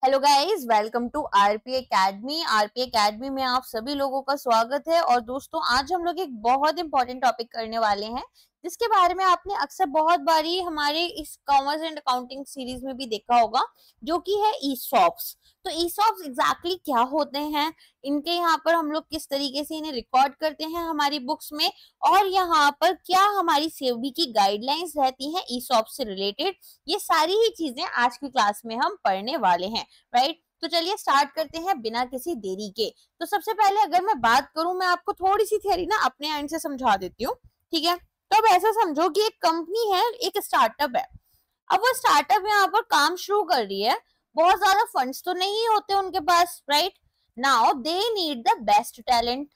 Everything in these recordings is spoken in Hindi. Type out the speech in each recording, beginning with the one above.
Hello guys, welcome to RP academy. RP academy में आप सभी लोगों का स्वागत है। और दोस्तों, आज हम लोग एक बहुत इंपॉर्टेंट टॉपिक करने वाले हैं जिसके बारे में आपने अक्सर बहुत बारी हमारे इस कॉमर्स एंड अकाउंटिंग सीरीज में भी देखा होगा, जो कि है ईसॉप्स। तो ईसॉप्स एग्जैक्टली क्या होते हैं, इनके यहाँ पर हम लोग किस तरीके से इन्हें रिकॉर्ड करते हैं हमारी बुक्स में, और यहाँ पर क्या हमारी सेबी की गाइडलाइंस रहती हैं ईसॉप्स से रिलेटेड, ये सारी ही चीजें आज की क्लास में हम पढ़ने वाले हैं। राइट, तो चलिए स्टार्ट करते हैं बिना किसी देरी के। तो सबसे पहले अगर मैं बात करूं, मैं आपको थोड़ी सी थियरी ना अपने एंड से समझा देती हूँ, ठीक है। तो अब ऐसा समझो कि एक कंपनी है, एक स्टार्टअप है। अब वो स्टार्टअप यहाँ पर काम शुरू कर रही है, बहुत ज्यादा फंड्स तो नहीं होते उनके पास। Right now they need the best talent.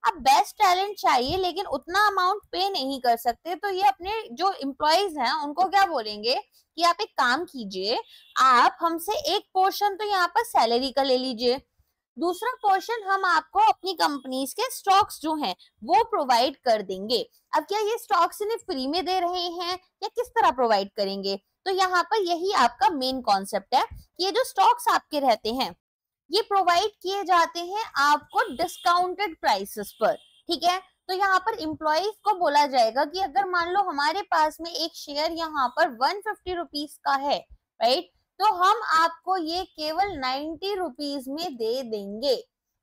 अब बेस्ट टैलेंट चाहिए लेकिन उतना अमाउंट पे नहीं कर सकते, तो ये अपने जो एम्प्लॉयज हैं उनको क्या बोलेंगे कि आप एक काम कीजिए, आप हमसे एक पोर्शन तो यहाँ पर सैलरी का ले लीजिए, दूसरा पोर्शन हम आपको अपनी कंपनीज के स्टॉक्स जो हैं वो प्रोवाइड कर देंगे। अब क्या ये स्टॉक्स इन्हें फ्री में दे रहे हैं या किस तरह प्रोवाइड करेंगे? तो यहाँ पर यही आपका मेन कॉन्सेप्ट है कि ये जो स्टॉक्स आपके रहते हैं ये प्रोवाइड किए जाते हैं आपको डिस्काउंटेड प्राइसेस पर। ठीक है, तो यहाँ पर एम्प्लॉयज को बोला जाएगा कि अगर मान लो हमारे पास में एक शेयर यहाँ पर 150 रुपीज का है, राइट, तो हम आपको ये केवल 90 रुपीज में दे देंगे।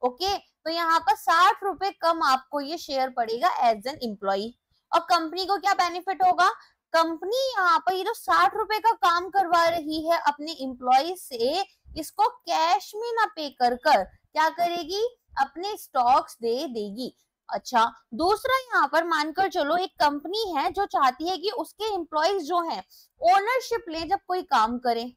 ओके, तो यहाँ पर 60 रुपए कम आपको ये शेयर पड़ेगा एज एन एम्प्लॉय। और कंपनी को क्या बेनिफिट होगा? कंपनी यहाँ पर ये जो 60 रुपए का काम करवा रही है अपने एम्प्लॉय से, इसको कैश में ना पे कर क्या करेगी? अपने स्टॉक्स दे देगी। अच्छा, दूसरा यहाँ पर मानकर चलो एक कंपनी है जो चाहती है कि उसके एम्प्लॉयज जो हैं ओनरशिप ले जब कोई काम करे,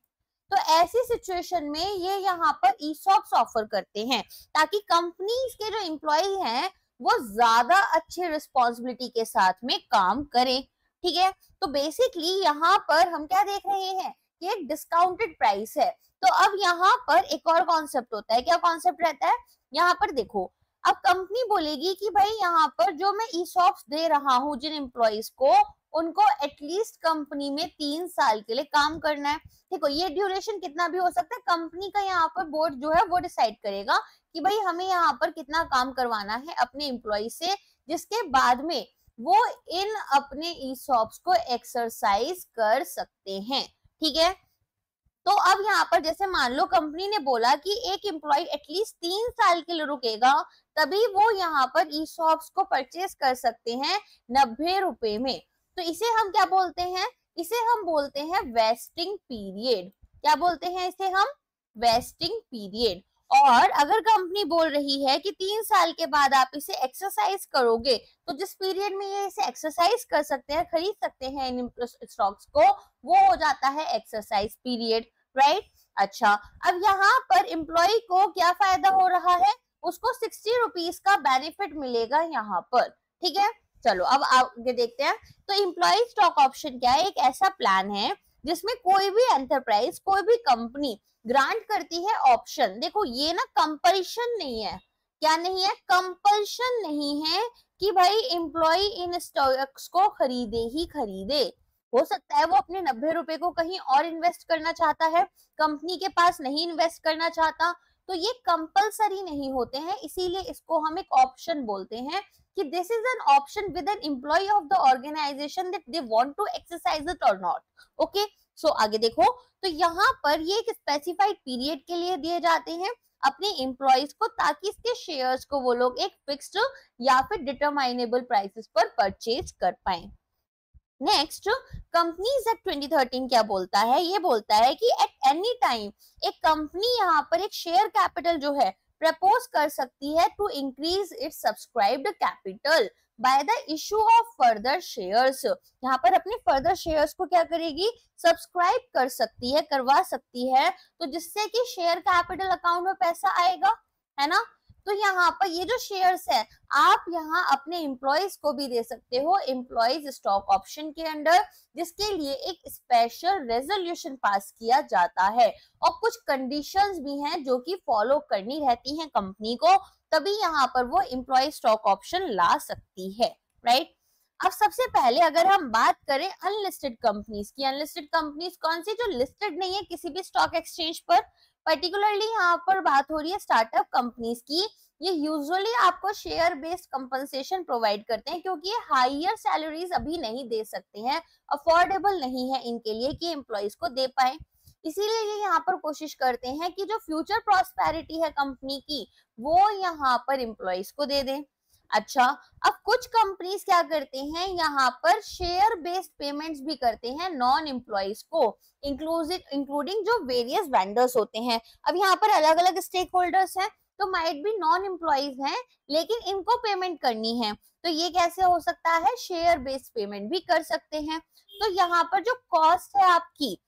तो ऐसी सिचुएशन में ये यहाँ पर ईसॉप्स ऑफर करते हैं ताकि कंपनी के जो एम्प्लॉय हैं वो ज्यादा अच्छे रिस्पॉन्सिबिलिटी के साथ में काम करें। ठीक है, तो बेसिकली यहाँ पर हम क्या देख रहे हैं कि एक डिस्काउंटेड प्राइस है। तो अब यहाँ पर एक और कॉन्सेप्ट होता है। क्या कॉन्सेप्ट रहता है? यहाँ पर देखो, अब कंपनी बोलेगी कि भाई यहाँ पर जो मैं ईसॉप्स दे रहा हूँ जिन एम्प्लॉयज को, उनको एटलीस्ट कंपनी में 3 साल के लिए काम करना है। देखो, ये ड्यूरेशन कितना भी हो सकता है, कंपनी का यहाँ पर बोर्ड जो है वो डिसाइड करेगा कि भाई हमें यहाँ पर कितना काम करवाना है अपने एम्प्लॉय से, जिसके बाद में वो इन अपने ईसॉप्स को एक्सरसाइज कर सकते हैं। ठीक है, तो अब यहाँ पर जैसे मान लो कंपनी ने बोला कि एक एम्प्लॉय एटलीस्ट 3 साल के लिए रुकेगा, तभी वो यहाँ पर ईसॉप्स को परचेस कर सकते हैं 90 रुपए में। तो इसे हम क्या बोलते हैं? इसे हम बोलते हैं वेस्टिंग पीरियड। क्या बोलते हैं इसे हम? Vesting period. और अगर कंपनी बोल रही है कि 3 साल के बाद आप इसे एक्सरसाइज करोगे, तो जिस पीरियड में ये इसे एक्सरसाइज कर सकते हैं, खरीद सकते हैं इन स्टॉक्स को, वो हो जाता है एक्सरसाइज पीरियड। राइट, अच्छा, अब यहाँ पर एम्प्लॉय को क्या फायदा हो रहा है? उसको 60 रुपीज का बेनिफिट मिलेगा यहाँ पर। ठीक है, चलो अब आगे देखते हैं। तो एम्प्लॉय स्टॉक ऑप्शन क्या है? एक ऐसा प्लान है जिसमें कोई भी एंटरप्राइज, कोई भी कंपनी ग्रांट करती है ऑप्शन। देखो, ये ना कंपल्शन नहीं है। क्या नहीं है? कंपल्शन नहीं है कि भाई एम्प्लॉय इन स्टॉक्स को खरीदे ही खरीदे। हो सकता है वो अपने 90 रुपए को कहीं और इन्वेस्ट करना चाहता है, कंपनी के पास नहीं इन्वेस्ट करना चाहता, तो ये कंपलसरी नहीं होते हैं, इसीलिए इसको हम एक ऑप्शन बोलते हैं कि this is an option with an employee of the organization that they want to exercise it और नॉट। ओके, सो आगे देखो, तो यहाँ पर ये एक स्पेसिफाइड पीरियड के लिए दिए जाते हैं अपने एम्प्लॉयज को, ताकि इसके शेयर्स को वो लोग एक फिक्स्ड या फिर डिटरमाइनेबल प्राइसेस पर परचेज कर पाए। नेक्स्ट, कंपनीज एक्ट 2013 क्या बोलता है? ये बोलता है कि एट एनी टाइम एक कंपनी यहाँ पर एक शेयर कैपिटल जो है प्रपोज कर सकती है to increase its subscribed capital by the issue of further shares. यहाँ पर अपने फर्दर शेयर्स को क्या करेगी? सब्सक्राइब कर सकती है, करवा सकती है, तो जिससे कि शेयर कैपिटल अकाउंट में पैसा आएगा, है ना। तो यहाँ पर ये जो शेयर्स है आप यहाँ अपने एम्प्लॉयज को भी दे सकते हो एम्प्लॉयज स्टॉक ऑप्शन के अंडर, जिसके लिए एक स्पेशल रेजोल्यूशन पास किया जाता है और कुछ कंडीशंस भी हैं जो कि फॉलो करनी रहती हैं कंपनी को, तभी यहाँ पर वो एम्प्लॉय स्टॉक ऑप्शन ला सकती है। राइट, अब सबसे पहले अगर हम बात करें अनलिस्टेड कंपनीज की, अनलिस्टेड कंपनीज कौन सी? जो लिस्टेड नहीं है किसी भी स्टॉक एक्सचेंज पर, पर्टिकुलरली यहाँ पर बात हो रही है स्टार्टअप कंपनीज की। ये यूजुअली आपको शेयर बेस्ड कंपनसेशन प्रोवाइड करते हैं क्योंकि ये हायर सैलरीज अभी नहीं दे सकते हैं, अफोर्डेबल नहीं है इनके लिए कि एम्प्लॉइज को दे पाए। इसीलिए ये यहाँ पर कोशिश करते हैं कि जो फ्यूचर प्रॉस्पेरिटी है कंपनी की वो यहाँ पर एम्प्लॉइज को दे दें। अच्छा, अब कुछ कंपनीज क्या करते हैं, यहाँ पर शेयर बेस्ड पेमेंट्स भी करते हैं नॉन एम्प्लॉइज को, इंक्लूडिंग जो वेरियस वेंडर्स होते हैं। अब यहाँ पर अलग अलग स्टेक होल्डर्स हैं, तो माइट भी नॉन एम्प्लॉइज हैं लेकिन इनको पेमेंट करनी है, तो ये कैसे हो सकता है, शेयर बेस्ड पेमेंट भी कर सकते हैं। तो यहाँ पर जो कॉस्ट है आपकी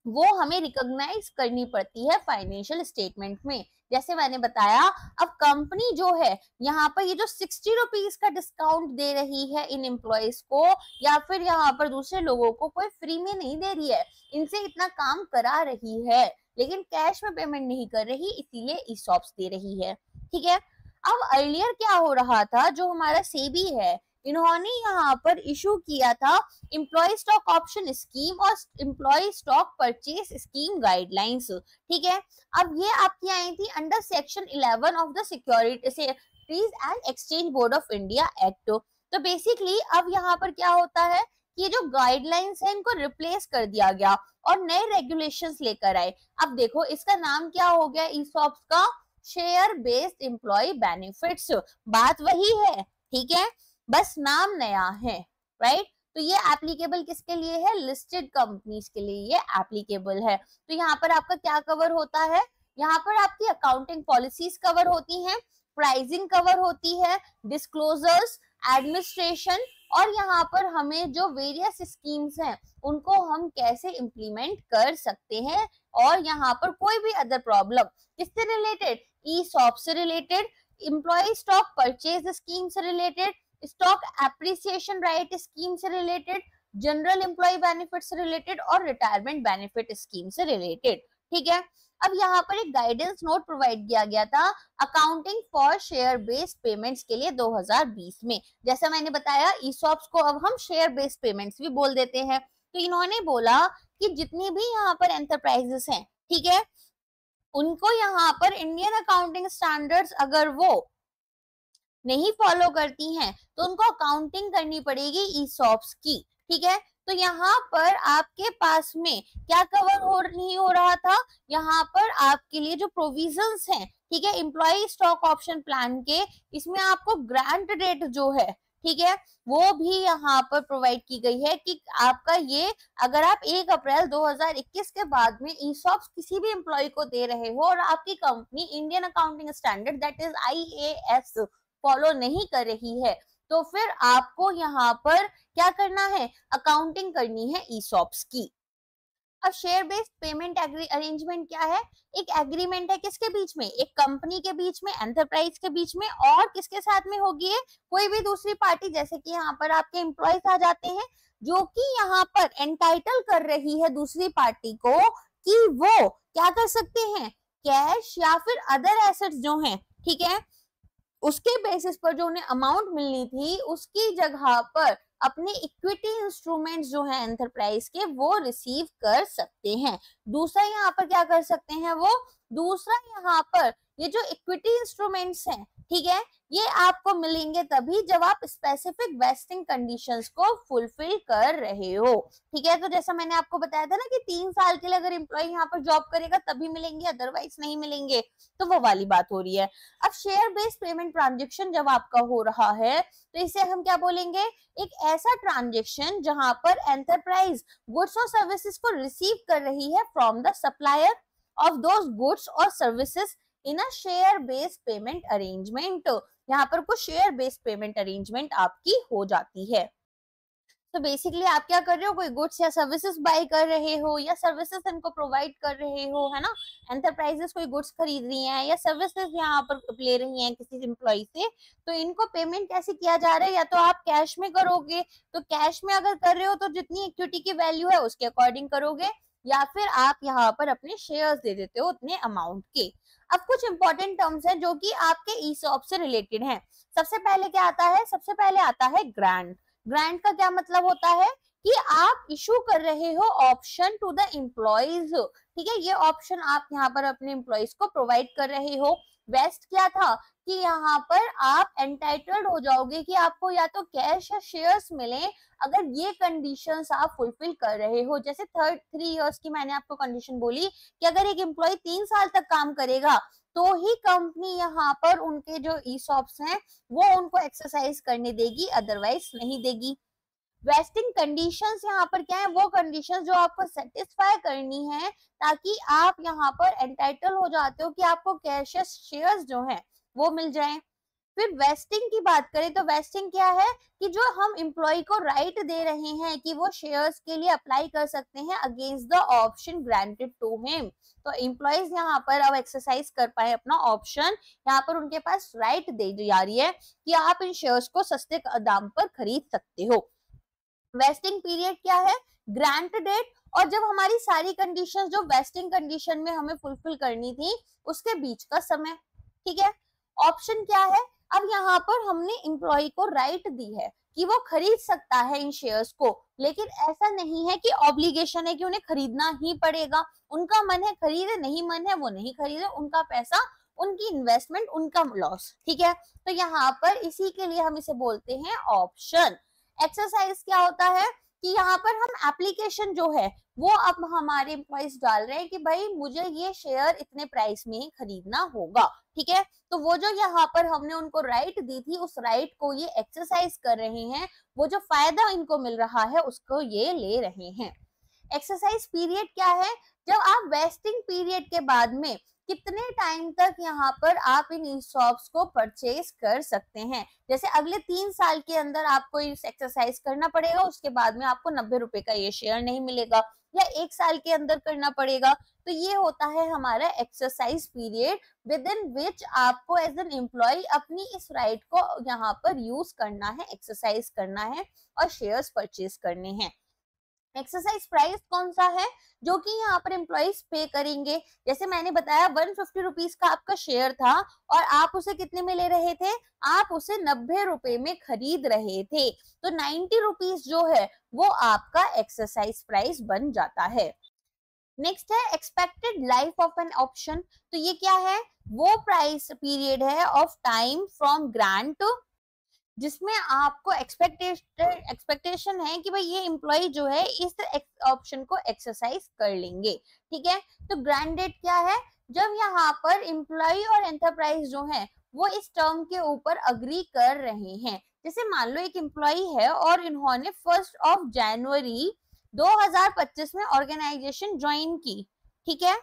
वो हमें रिकॉग्नाइज करनी पड़ती है फाइनेंशियल स्टेटमेंट में। जैसे मैंने बताया, अब कंपनी जो है यहाँ पर ये जो 60 रुपीज का डिस्काउंट दे रही है इन एम्प्लॉइज को या फिर यहाँ पर दूसरे लोगों को, कोई फ्री में नहीं दे रही है, इनसे इतना काम करा रही है लेकिन कैश में पेमेंट नहीं कर रही, इसीलिए ईसॉप्स दे रही है। ठीक है, अब अर्लियर क्या हो रहा था, जो हमारा सेबी है इन्होंने यहाँ पर इशू किया था एम्प्लॉय स्टॉक ऑप्शन स्कीम और employee stock purchase scheme guidelines. ठीक है, अब ये आपकी आई थी under section 11 of the securities and exchange board of India act. तो बेसिकली अब यहाँ पर क्या होता है, ये जो गाइडलाइंस है इनको रिप्लेस कर दिया गया और नए रेगुलेशंस लेकर आए। अब देखो इसका नाम क्या हो गया ईसॉप्स का, शेयर बेस्ड एम्प्लॉय बेनिफिट्स। बात वही है, ठीक है, बस नाम नया है, राइट। तो ये एप्लीकेबल किसके लिए है, लिस्टेड कंपनीज के लिए ये एप्लीकेबल है। तो यहाँ पर आपका क्या कवर होता है, यहाँ पर आपकी अकाउंटिंग पॉलिसीज कवर होती हैं, प्राइसिंग कवर होती है, डिस्क्लोजर्स, एडमिनिस्ट्रेशन, और यहाँ पर हमें जो वेरियस स्कीम्स हैं उनको हम कैसे इम्प्लीमेंट कर सकते हैं, और यहाँ पर कोई भी अदर प्रॉब्लम किससे रिलेटेड, ईसॉप से related, employee stock purchase scheme से related, stock appreciation right scheme से रिलेटेड, जनरल एम्प्लॉय बेनिफिट से रिलेटेड और रिटायरमेंट बेनिफिट स्कीम से रिलेटेड। ठीक है, अब यहाँ पर एक गाइडेंस नोट प्रोवाइड किया गया था accounting for share based payments के लिए 2020 में। जैसा मैंने बताया ईसॉप्स को अब हम शेयर बेस्ड पेमेंट्स भी बोल देते हैं। तो इन्होंने बोला कि जितनी भी यहाँ पर एंटरप्राइजेस हैं, ठीक है, उनको यहाँ पर इंडियन अकाउंटिंग स्टैंडर्ड्स अगर वो नहीं फॉलो करती हैं तो उनको अकाउंटिंग करनी पड़ेगी ईसॉप्स की। ठीक है, तो यहाँ पर आपके पास में क्या कवर नहीं हो रहा था, यहाँ पर आपके लिए जो प्रोविजंस हैं, ठीक है, एम्प्लॉय स्टॉक ऑप्शन प्लान के, इसमें आपको ग्रांट डेट जो है, ठीक है, वो भी यहाँ पर प्रोवाइड की गई है कि आपका ये अगर आप 1 अप्रैल 2021 के बाद में ईसॉप्स किसी भी एम्प्लॉय को दे रहे हो और आपकी company Indian accounting standard that is IAS follow नहीं कर रही है, तो फिर आपको यहाँ पर क्या करना है, अकाउंटिंग करनी है ईसॉप्स की। अब शेयर बेस्ड पेमेंट अरेंजमेंट क्या है, एक एग्रीमेंट है किसके बीच में, एक कंपनी के बीच में, एंटरप्राइज के बीच में, और किसके साथ में होगी है, कोई भी दूसरी पार्टी, जैसे कि यहाँ पर आपके एम्प्लॉयज आ जाते हैं, जो कि यहाँ पर एंटाइटल कर रही है दूसरी पार्टी को कि वो क्या कर सकते हैं, कैश या फिर अदर एसेट्स जो हैं, ठीक है, उसके बेसिस पर जो उन्हें अमाउंट मिलनी थी उसकी जगह पर अपने इक्विटी इंस्ट्रूमेंट्स जो है एंटरप्राइज के वो रिसीव कर सकते हैं। दूसरा यहाँ पर क्या कर सकते हैं वो, दूसरा यहाँ पर ये जो इक्विटी इंस्ट्रूमेंट्स हैं, ठीक है, ये आपको मिलेंगे तभी जब आप स्पेसिफिक वेस्टिंग कंडीशंस को फुलफिल कर रहे हो। ठीक है, तो जैसा मैंने आपको बताया था ना कि 3 साल के लिए अगर एम्प्लॉय यहाँ पर जॉब करेगा तभी मिलेंगे, अदरवाइज नहीं मिलेंगे, तो वो वाली बात हो रही है। अब शेयर बेस्ड पेमेंट ट्रांजेक्शन जब आपका हो रहा है तो इसे हम क्या बोलेंगे, एक ऐसा ट्रांजेक्शन जहां पर एंटरप्राइज गुड्स और सर्विसेज को रिसीव कर रही है from the supplier of those goods और services in a share based payment arrangement. यहाँ पर कुछ शेयर बेस्ड पेमेंट अरेंजमेंट आपकी हो जाती है। तो बेसिकली आप क्या कर रहे हो, कोई गुड्स या सर्विसेज बाय कर रहे हो या सर्विसेज इनको प्रोवाइड कर रहे हो, है ना, एंटरप्राइजेस कोई गुड्स खरीद रही हैं या सर्विसेज यहाँ पर ले रही हैं किसी एम्प्लॉय से, तो इनको पेमेंट कैसे किया जा रहा है, या तो आप कैश में करोगे, तो कैश में अगर कर रहे हो तो जितनी इक्विटी की वैल्यू है उसके अकॉर्डिंग करोगे, या फिर आप यहाँ पर अपने शेयर्स दे देते हो उतने अमाउंट के। अब कुछ इंपॉर्टेंट टर्म्स हैं जो कि आपके ईसॉप से रिलेटेड हैं। सबसे पहले क्या आता है, सबसे पहले आता है ग्रांट। ग्रांट का क्या मतलब होता है कि आप इशू कर रहे हो ऑप्शन टू द एम्प्लॉइज, ठीक है, ये ऑप्शन आप यहाँ पर अपने एम्प्लॉइज को प्रोवाइड कर रहे हो। वेस्ट क्या था कि यहाँ पर आप एंटाइटल्ड हो जाओगे कि आपको या तो कैश या शेयर्स मिले अगर ये कंडीशंस आप फुलफिल कर रहे हो। जैसे 3 इयर्स की मैंने आपको कंडीशन बोली कि अगर एक एम्प्लॉय 3 साल तक काम करेगा तो ही कंपनी यहाँ पर उनके जो ईसॉप्स हैं वो उनको एक्सरसाइज करने देगी, अदरवाइज नहीं देगी। वेस्टिंग कंडीशंस यहाँ पर क्या है, वो कंडीशंस जो आपको सेटिस्फाई करनी है ताकि आप यहाँ पर एंटाइटल हो जाते हो कि आपको कैश शेयर्स जो हैं वो मिल जाएं। फिर वेस्टिंग की बात करें तो वेस्टिंग क्या है कि जो हम एम्प्लॉय को राइट दे रहे हैं कि वो शेयर्स के लिए अप्लाई कर सकते हैं against the option granted to him. तो एम्प्लॉयज यहाँ पर अब एक्सरसाइज कर पाए अपना ऑप्शन, यहाँ पर उनके पास राइट दे जा रही है कि आप इन शेयर्स को सस्ते दाम पर खरीद सकते हो। वेस्टिंग पीरियड क्या है, ग्रांट डेट और जब हमारी सारी कंडीशंस जो वेस्टिंग कंडीशन में हमें फुलफिल करनी थी उसके बीच का समय, ठीक है। ऑप्शन क्या है, अब यहाँ पर हमने एम्प्लॉय को राइट दी है कि वो खरीद सकता है इन शेयर्स को, लेकिन ऐसा नहीं है कि ऑब्लिगेशन है कि उन्हें खरीदना ही पड़ेगा। उनका मन है खरीदे, नहीं मन है वो नहीं खरीदे, उनका पैसा, उनकी इन्वेस्टमेंट, उनका लॉस, ठीक है। तो यहाँ पर इसी के लिए हम इसे बोलते हैं ऑप्शन। एक्सरसाइज क्या होता है कि यहाँ पर हम एप्लीकेशन जो है वो अब हमारे एम्प्लॉइज डाल रहे हैं कि भाई मुझे ये शेयर इतने प्राइस में ही खरीदना होगा, ठीक है। तो वो जो यहाँ पर हमने उनको राइट दी थी उस राइट को ये एक्सरसाइज कर रहे हैं, वो जो फायदा इनको मिल रहा है उसको ये ले रहे हैं। एक्सरसाइज पीरियड क्या है, जब आप वेस्टिंग पीरियड के बाद में कितने टाइम तक यहाँ पर आप इन ईसॉप्स को परचेज कर सकते हैं। जैसे अगले 3 साल के अंदर आपको इस एक्सरसाइज करना पड़ेगा, उसके बाद में आपको 90 रुपए का ये शेयर नहीं मिलेगा, या 1 साल के अंदर करना पड़ेगा। तो ये होता है हमारा एक्सरसाइज पीरियड विद इन विच आपको एज एन एम्प्लॉय अपनी इस राइट को यहाँ पर यूज करना है, एक्सरसाइज करना है और शेयर्स परचेज करने हैं। एक्सरसाइज प्राइस कौन सा है, जो कि यहाँ पर एम्प्लॉइज पे करेंगे। जैसे मैंने बताया 150 रुपीज का आपका शेयर था और आप उसे कितने में ले रहे थे, आप उसे 90 रुपए में खरीद रहे थे, तो 90 रुपीज जो है वो आपका एक्सरसाइज प्राइस बन जाता है। नेक्स्ट है expected life of an option. तो ये क्या है, वो प्राइस पीरियड है ऑफ टाइम फ्रॉम ग्रांट जिसमें आपको एक्सपेक्टेशन है कि भाई ये एम्प्लॉय जो है इस ऑप्शन को एक्सरसाइज कर लेंगे, ठीक है। तो ग्रांट डेट क्या है, जब यहाँ पर एम्प्लॉय और एंटरप्राइज जो है वो इस टर्म के ऊपर अग्री कर रहे हैं। जैसे मान लो एक एम्प्लॉय है और इन्होंने 1 जनवरी 2025 में ऑर्गेनाइजेशन ज्वाइन की, ठीक है।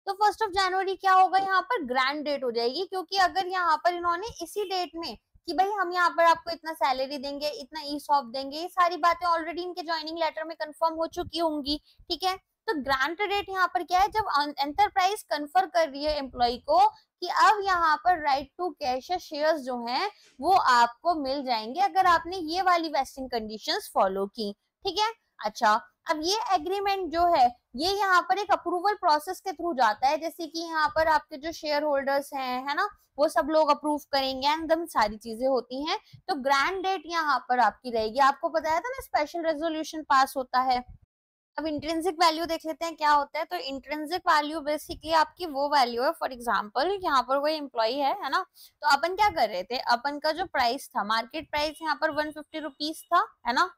तो 1 जनवरी क्या होगा, यहाँ पर ग्रांट डेट हो जाएगी, क्योंकि अगर यहाँ पर इन्होंने इसी डेट में कि भाई हम यहाँ पर आपको इतना सैलरी देंगे, इतना ईसॉप देंगे, ये सारी बातें ऑलरेडी इनके ज्वाइनिंग लेटर में कंफर्म हो चुकी होंगी, ठीक है। तो ग्रांट डेट यहाँ पर क्या है, जब एंटरप्राइज कन्फर्म कर रही है एम्प्लॉय को कि अब यहाँ पर राइट टू कैश शेयर्स जो हैं वो आपको मिल जाएंगे अगर आपने ये वाली वेस्टिंग कंडीशंस फॉलो की, ठीक है। अच्छा, अब ये एग्रीमेंट जो है ये यहाँ पर एक अप्रूवल प्रोसेस के थ्रू जाता है, जैसे कि यहाँ पर आपके जो शेयर होल्डर्स हैं, है ना, वो सब लोग अप्रूव करेंगे एंड सारी चीजें होती हैं। तो ग्रांट डेट यहाँ पर आपकी रहेगी। आपको बताया था ना स्पेशल रेजोल्यूशन पास होता है। अब इंट्रिंसिक वैल्यू देख लेते हैं क्या होता है। तो इंट्रिंसिक वैल्यू बेसिकली आपकी वो वैल्यू है, फॉर एग्जांपल यहाँ पर कोई एम्प्लॉय है ना, तो अपन क्या कर रहे थे, अपन का जो प्राइस था मार्केट प्राइस यहाँ पर 150 रुपीज था, है ना,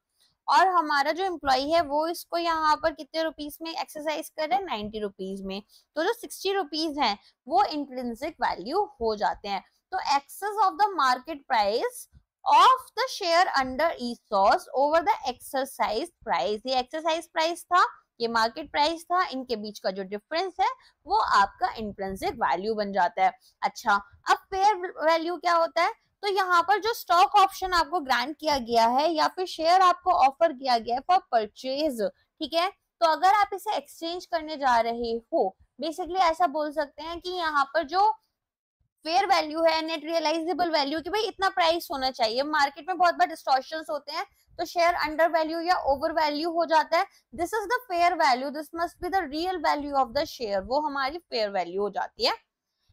और हमारा जो एम्प्लॉय है वो इसको यहाँ पर कितने रुपीस में एक्सरसाइज कर रहे हैं, 90 रुपीज में। तो जो 60 रुपीज है वो इंट्रिंसिक वैल्यू हो जाते हैं। तो excess of the market price of the share under ESOS over the exercise price, ये एक्सरसाइज प्राइस था, ये मार्केट प्राइस था, इनके बीच का जो डिफरेंस है वो आपका इंट्रिंसिक वैल्यू बन जाता है। अच्छा, अब फेयर वैल्यू क्या होता है, तो यहाँ पर जो स्टॉक ऑप्शन आपको ग्रांट किया गया है या फिर शेयर आपको ऑफर किया गया है फॉर परचेज, ठीक है, तो अगर आप इसे एक्सचेंज करने जा रहे हो, बेसिकली ऐसा बोल सकते हैं कि यहाँ पर जो फेयर वैल्यू है, नेट रियलाइजेबल वैल्यू, कि भाई इतना प्राइस होना चाहिए। मार्केट में बहुत बार डिस्टॉर्शंस होते हैं तो शेयर अंडर वैल्यू या ओवर वैल्यू हो जाता है। This is the fair value, this must be the real value of the share, वो हमारी फेयर वैल्यू हो जाती है।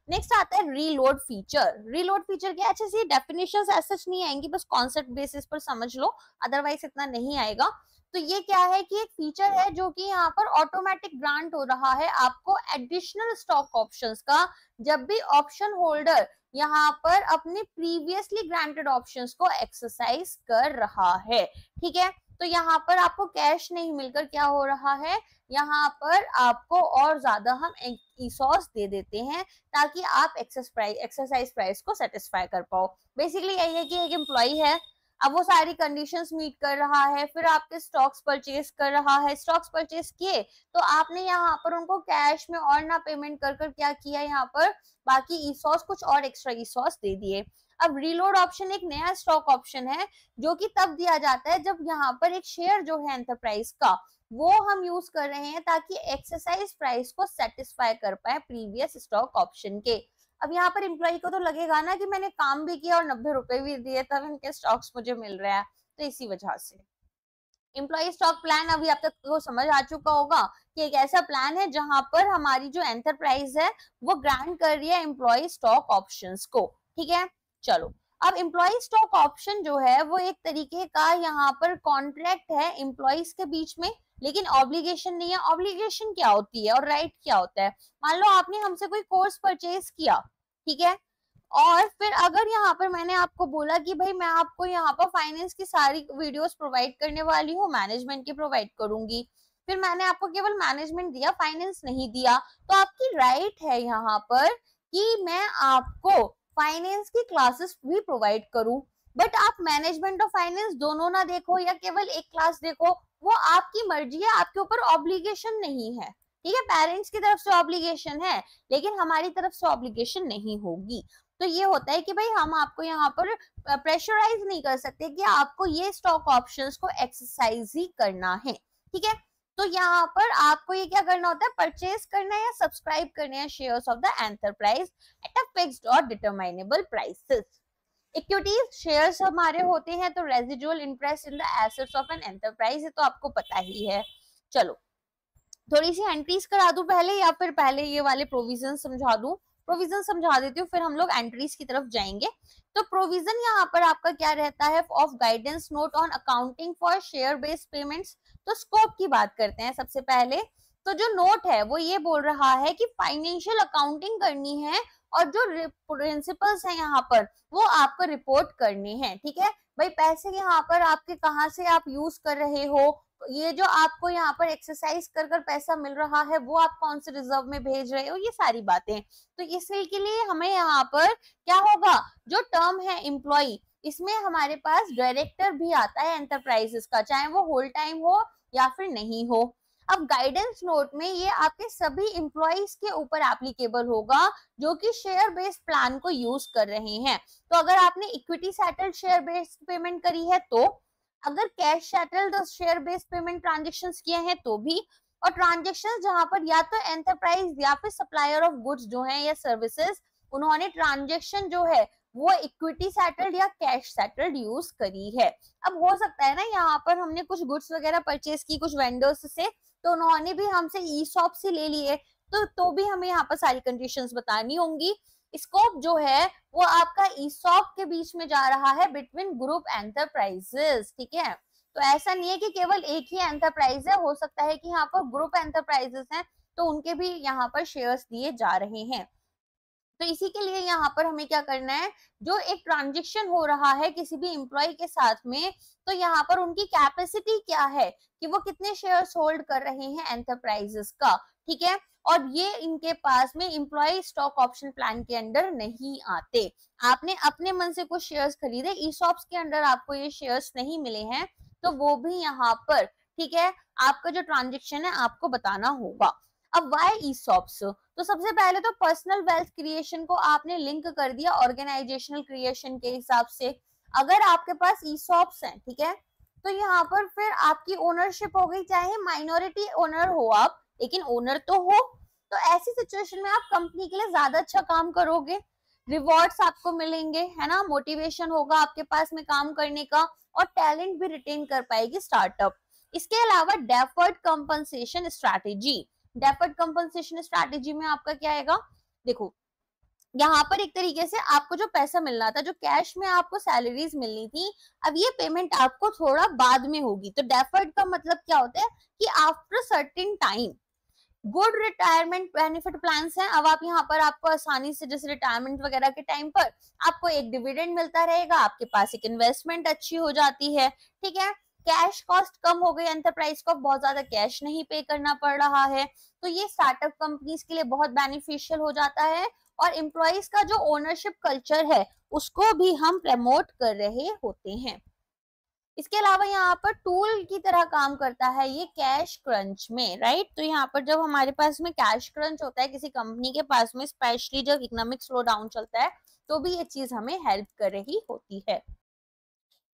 नेक्स्ट आता है रीलोड फीचर। रीलोड फीचर क्या है, अच्छे से डेफिनेशंस ऐसा नहीं आएंगी, बस कॉन्सेप्ट बेसिस पर समझ लो, अदरवाइज इतना नहीं आएगा। तो ये क्या है कि एक फीचर है जो कि यहाँ पर ऑटोमेटिक ग्रांट हो रहा है आपको एडिशनल स्टॉक ऑप्शंस का, जब भी ऑप्शन होल्डर यहाँ पर अपने प्रीवियसली ग्रांटेड ऑप्शंस को एक्सरसाइज कर रहा है। ठीक है, तो यहाँ पर आपको कैश नहीं मिलकर क्या हो रहा है, यहाँ पर आपको और ज्यादा हम ईसॉस दे देते हैं ताकि आप एक्सरसाइज प्राइस को सेटिस्फाई कर पाओ। बेसिकली यही है कि एक एम्प्लॉय है, अब वो सारी कंडीशंस मीट कर रहा है, फिर आपके स्टॉक्स परचेज कर रहा है, स्टॉक्स परचेज किए तो आपने यहाँ पर उनको कैश में और ना पेमेंट कर कर क्या किया, यहाँ पर बाकी ईसॉस कुछ और एक्स्ट्रा ईसॉस दे दिए। अब रीलोड ऑप्शन एक नया स्टॉक ऑप्शन है जो कि तब दिया जाता है जब यहाँ पर एक शेयर जो है एंटरप्राइज का वो हम यूज कर रहे हैं ताकि एक्सरसाइज प्राइस को सेटिस्फाई कर पाए प्रीवियस स्टॉक ऑप्शन के। अब यहाँ पर एम्प्लॉय को तो लगेगा ना कि मैंने काम भी किया और 90 रुपए भी दिए तब इनके स्टॉक्स मुझे मिल रहा है, तो इसी वजह से एम्प्लॉय स्टॉक प्लान अभी आप तक को समझ आ चुका होगा कि एक ऐसा प्लान है जहां पर हमारी जो एंटरप्राइज है वो ग्रांट कर रही है एम्प्लॉय स्टॉक ऑप्शंस को। ठीक है, चलो अब एम्प्लॉय स्टॉक ऑप्शन जो है वो एक तरीके का यहाँ पर कॉन्ट्रैक्ट है एम्प्लॉयज के बीच में, लेकिन ऑब्लिगेशन नहीं है। ऑब्लिगेशन क्या होती है और राइट क्या होता है, मान लो आपने हमसे कोई कोर्स परचेज किया, ठीक है, और फिर अगर यहाँ पर मैंने आपको बोला कि भाई मैं आपको यहाँ पर फाइनेंस की सारी वीडियोस प्रोवाइड करने वाली हूँ, मैनेजमेंट की प्रोवाइड करूंगी, फिर मैंने आपको केवल मैनेजमेंट दिया, फाइनेंस नहीं दिया, तो आपकी राइट है यहाँ पर कि मैं आपको फाइनेंस की क्लासेस भी प्रोवाइड करूं, बट आप मैनेजमेंट और फाइनेंस दोनों ना देखो या केवल एक क्लास देखो, वो आपकी मर्जी है, आपके ऊपर ऑब्लिगेशन नहीं है। ठीक है, पेरेंट्स की तरफ से ऑब्लिगेशन है लेकिन हमारी तरफ से ऑब्लिगेशन नहीं होगी। तो ये होता है कि भाई हम आपको यहाँ पर प्रेशराइज नहीं कर सकते कि आपको ये स्टॉक ऑप्शंस को एक्सरसाइज ही करना है। ठीक है, तो यहाँ पर आपको ये क्या करना होता है, परचेज करना है या सब्सक्राइब करना है shares of the enterprise at a fixed और डिटरमाइनेबल प्राइसेस। इक्विटीज शेयर्स हमारे होते हैं तो residual interest in the assets of an enterprise, ये तो आपको पता ही है। चलो थोड़ी सी एंट्रीज करा दूं पहले या फिर पहले ये वाले प्रोविजन समझा दूं, प्रोविजन समझा देती हूँ फिर हम लोग एंट्रीज की तरफ जाएंगे। तो प्रोविजन यहाँ पर आपका क्या रहता है, of guidance note on accounting for share based payments. तो स्कोप की बात करते हैं सबसे पहले, तो जो नोट है वो ये बोल रहा है कि फाइनेंशियल अकाउंटिंग करनी है और जो प्रिंसिपल्स हैं यहाँ पर वो आपको रिपोर्ट करने हैं। ठीक है भाई, पैसे यहाँ पर आपके कहाँ से आप यूज कर रहे हो, ये जो आपको यहाँ पर एक्सरसाइज कर कर पैसा मिल रहा है वो आप कौन से रिजर्व में भेज रहे हो, ये सारी बातें। तो इसके लिए हमें यहाँ पर क्या होगा, जो टर्म है एम्प्लॉय, इसमें हमारे पास डायरेक्टर भी आता है एंटरप्राइजेस का, चाहे वो होल टाइम हो या फिर नहीं हो। अब गाइडेंस नोट में ये आपके सभी एम्प्लॉयज के ऊपर एप्लीकेबल होगा जो कि शेयर बेस्ड प्लान को यूज कर रहे हैं। तो अगर आपने equity settled share based payment करी है तो, अगर cash settled share based payment transactions किए हैं तो भी, और ट्रांजेक्शंस जहां पर या तो एंटरप्राइज या फिर सप्लायर ऑफ गुड्स जो है या सर्विसेज उन्होंने ट्रांजेक्शन जो है वो इक्विटी सेटल्ड या कैश सेटल्ड यूज करी है। अब हो सकता है ना यहाँ पर हमने कुछ गुड्स वगैरह परचेज की कुछ वेंडर्स से, तो उन्होंने भी हमसे ई शॉप से ले लिए, तो भी हमें यहाँ पर सारी कंडीशंस बतानी होंगी। स्कोप जो है वो आपका ईसॉप के बीच में जा रहा है बिटवीन ग्रुप एंटरप्राइजेस। ठीक है, तो ऐसा नहीं है कि केवल एक ही एंटरप्राइज है, हो सकता है कि यहाँ पर ग्रुप एंटरप्राइजेस हैं तो उनके भी यहाँ पर शेयर्स दिए जा रहे हैं। तो इसी के लिए यहाँ पर हमें क्या करना है, जो एक ट्रांजेक्शन हो रहा है किसी भी एम्प्लॉय के साथ में, तो यहाँ पर उनकी कैपेसिटी क्या है कि वो कितने शेयर्स होल्ड कर रहे हैं एंटरप्राइजेस का। ठीक है, और ये इनके पास में एम्प्लॉय स्टॉक ऑप्शन प्लान के अंडर नहीं आते। आपने अपने मन से कुछ शेयर्स खरीदे, ईसॉप्स के अंडर आपको ये शेयर्स नहीं मिले हैं तो वो भी यहाँ पर, ठीक है, आपका जो ट्रांजेक्शन है आपको बताना होगा। अब वाई ईसॉप्स, तो सबसे पहले तो पर्सनल वेल्थ क्रिएशन को आपने लिंक कर दिया ऑर्गेनाइजेशनल क्रिएशन के हिसाब से। अगर आपके पास ईसॉप्स हैं, ठीक है, तो यहाँ पर फिर आपकी ओनरशिप हो गई, चाहे माइनॉरिटी ओनर हो आप, लेकिन ओनर तो हो। तो ऐसी सिचुएशन में आप कंपनी के लिए ज्यादा अच्छा काम करोगे, रिवॉर्ड्स आपको मिलेंगे, है ना, मोटिवेशन होगा आपके पास में काम करने का, और टैलेंट भी रिटेन कर पाएगी स्टार्टअप। इसके अलावा deferred compensation strategy, deferred compensation strategy में आपका क्या आएगा, देखो यहाँ पर एक तरीके से आपको जो पैसा मिलना था, जो कैश में आपको सैलरीज मिलनी थी, अब ये पेमेंट आपको थोड़ा बाद में होगी। तो डेफर्ड का मतलब क्या होता है कि after certain time. Good retirement benefit plans हैं। अब आप यहाँ पर आपको आसानी से जैसे रिटायरमेंट वगैरह के टाइम पर आपको एक डिविडेंड मिलता रहेगा, आपके पास एक इन्वेस्टमेंट अच्छी हो जाती है, ठीक है। कैश कॉस्ट कम हो गई, एंटरप्राइज को बहुत ज्यादा कैश नहीं पे करना पड़ रहा है, तो ये स्टार्टअप कंपनीज के लिए बहुत बेनिफिशियल हो जाता है। और एम्प्लॉयज का जो ओनरशिप कल्चर है उसको भी हम प्रमोट कर रहे होते हैं। इसके अलावा यहाँ पर टूल की तरह काम करता है ये कैश क्रंच में, राइट। तो यहाँ पर जब हमारे पास में कैश क्रंच होता है किसी कंपनी के पास में, स्पेशली जब इकोनॉमिक स्लो डाउन चलता है, तो भी ये चीज हमें हेल्प कर रही होती है।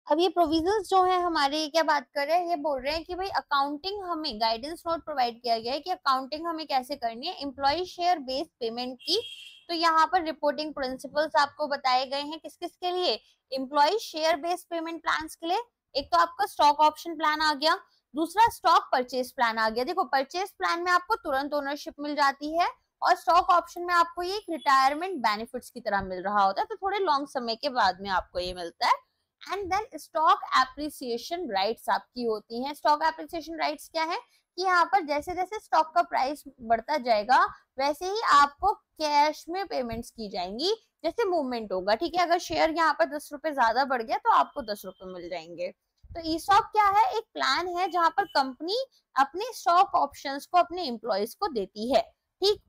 अब ये प्रोविजंस जो है हमारे, क्या बात कर रहे हैं, ये बोल रहे हैं कि भाई अकाउंटिंग, हमें गाइडेंस नोट प्रोवाइड किया गया है कि अकाउंटिंग हमें कैसे करनी है एम्प्लॉय शेयर बेस्ड पेमेंट की। तो यहाँ पर रिपोर्टिंग प्रिंसिपल्स आपको बताए गए हैं किस किस के लिए, employee share based payment plan के लिए। एक तो आपका स्टॉक ऑप्शन प्लान आ गया, दूसरा स्टॉक परचेज प्लान आ गया। देखो परचेज प्लान में आपको तुरंत ओनरशिप मिल जाती है, और स्टॉक ऑप्शन में आपको ये एक रिटायरमेंट बेनिफिट्स की तरह मिल रहा होता है, तो थोड़े लॉन्ग समय के बाद में आपको ये मिलता है। And then stock appreciation rights आपकी होती हैं। स्टॉक एप्रिसिएशन राइट्स क्या है कि यहाँ पर जैसे जैसे स्टॉक का प्राइस बढ़ता जाएगा वैसे ही आपको कैश में पेमेंट्स की जाएंगी, जैसे मूवमेंट होगा, ठीक है। अगर शेयर यहाँ पर 10 रुपए ज्यादा बढ़ गया तो आपको 10 रुपए मिल जाएंगे। तो ईसॉप क्या है, एक प्लान है जहां पर कंपनी अपने स्टॉक ऑप्शंस को अपने एम्प्लॉयज को देती है, ठीक।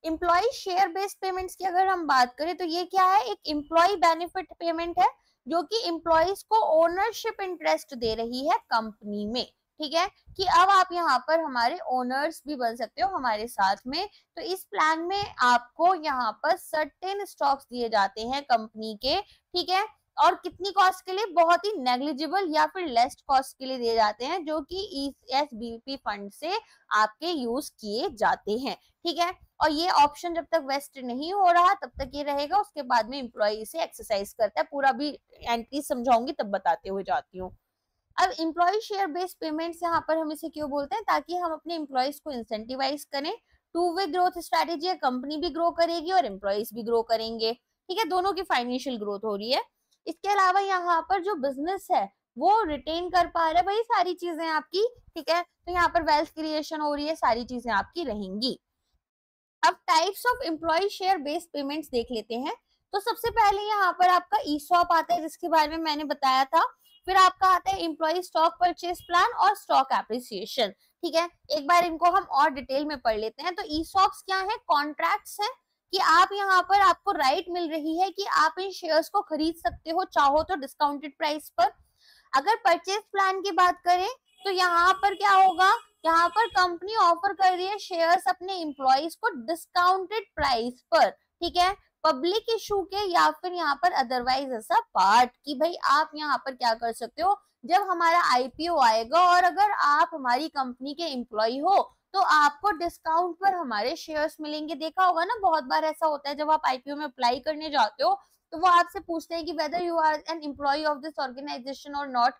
एम्प्लॉय शेयर बेस्ड पेमेंट्स की अगर हम बात करें तो ये क्या है, एक एम्प्लॉय बेनिफिट पेमेंट है जो कि एम्प्लॉयज को ओनरशिप इंटरेस्ट दे रही है कंपनी में, ठीक है, कि अब आप यहाँ पर हमारे ओनर्स भी बन सकते हो हमारे साथ में। तो इस प्लान में आपको यहाँ पर सर्टेन स्टॉक्स दिए जाते हैं कंपनी के, ठीक है, और कितनी कॉस्ट के लिए, बहुत ही नेग्लिजिबल या फिर लेस कॉस्ट के लिए दिए जाते हैं, जो कि ESBP फंड से आपके यूज किए जाते हैं, ठीक है। और ये ऑप्शन जब तक वेस्ट नहीं हो रहा तब तक ये रहेगा, उसके बाद में एम्प्लॉय इसे एक्सरसाइज करता है। पूरा भी एंट्री समझाऊंगी तब बताते हुए जाती हूँ। अब एम्प्लॉय शेयर बेस्ड पेमेंट्स यहाँ पर हम इसे क्यों बोलते हैं, ताकि हम अपने एम्प्लॉयज को इंसेंटिवाइज करें। टू वे ग्रोथ स्ट्रेटेजी है, कंपनी भी ग्रो करेगी और एम्प्लॉयज भी ग्रो करेंगे, ठीक है, दोनों की फाइनेंशियल ग्रोथ हो रही है। इसके अलावा यहाँ पर जो बिजनेस है वो रिटेन कर पा रहा है भाई सारी चीजें आपकी, ठीक है। तो यहाँ पर वेल्थ क्रिएशन हो रही है, सारी चीजें आपकी रहेंगी। अब types of employee share based payments देख लेते हैं। तो सबसे पहले यहाँ पर आपका ईसॉप आता है जिसके बारे में मैंने बताया था। फिर आपका आता है एम्प्लॉय स्टॉक परचेज प्लान और स्टॉक एप्रिसिएशन, ठीक है। एक बार इनको हम और डिटेल में पढ़ लेते हैं। तो ईसॉप्स क्या है, कॉन्ट्रैक्ट्स है कि आप यहाँ पर आपको राइट मिल रही है कि आप इन शेयर्स को खरीद सकते हो चाहो तो डिस्काउंटेड प्राइस पर। अगर परचेज प्लान की बात करें तो यहाँ पर क्या होगा, यहाँ पर कंपनी ऑफर कर रही है शेयर्स अपने एम्प्लॉयज को डिस्काउंटेड प्राइस पर, ठीक है, पब्लिक इशू के या फिर यहाँ पर अदरवाइज ऐसा पार्ट कि भाई आप यहाँ पर क्या कर सकते हो, जब हमारा IPO आएगा और अगर आप हमारी कंपनी के एम्प्लॉय हो तो आपको डिस्काउंट पर हमारे शेयर्स मिलेंगे। देखा होगा ना, बहुत बार ऐसा होता है जब आप IPO में अप्लाई करने जाते हो तो वो आपसे पूछते हैं कि whether you are an employee of this organization और नॉट।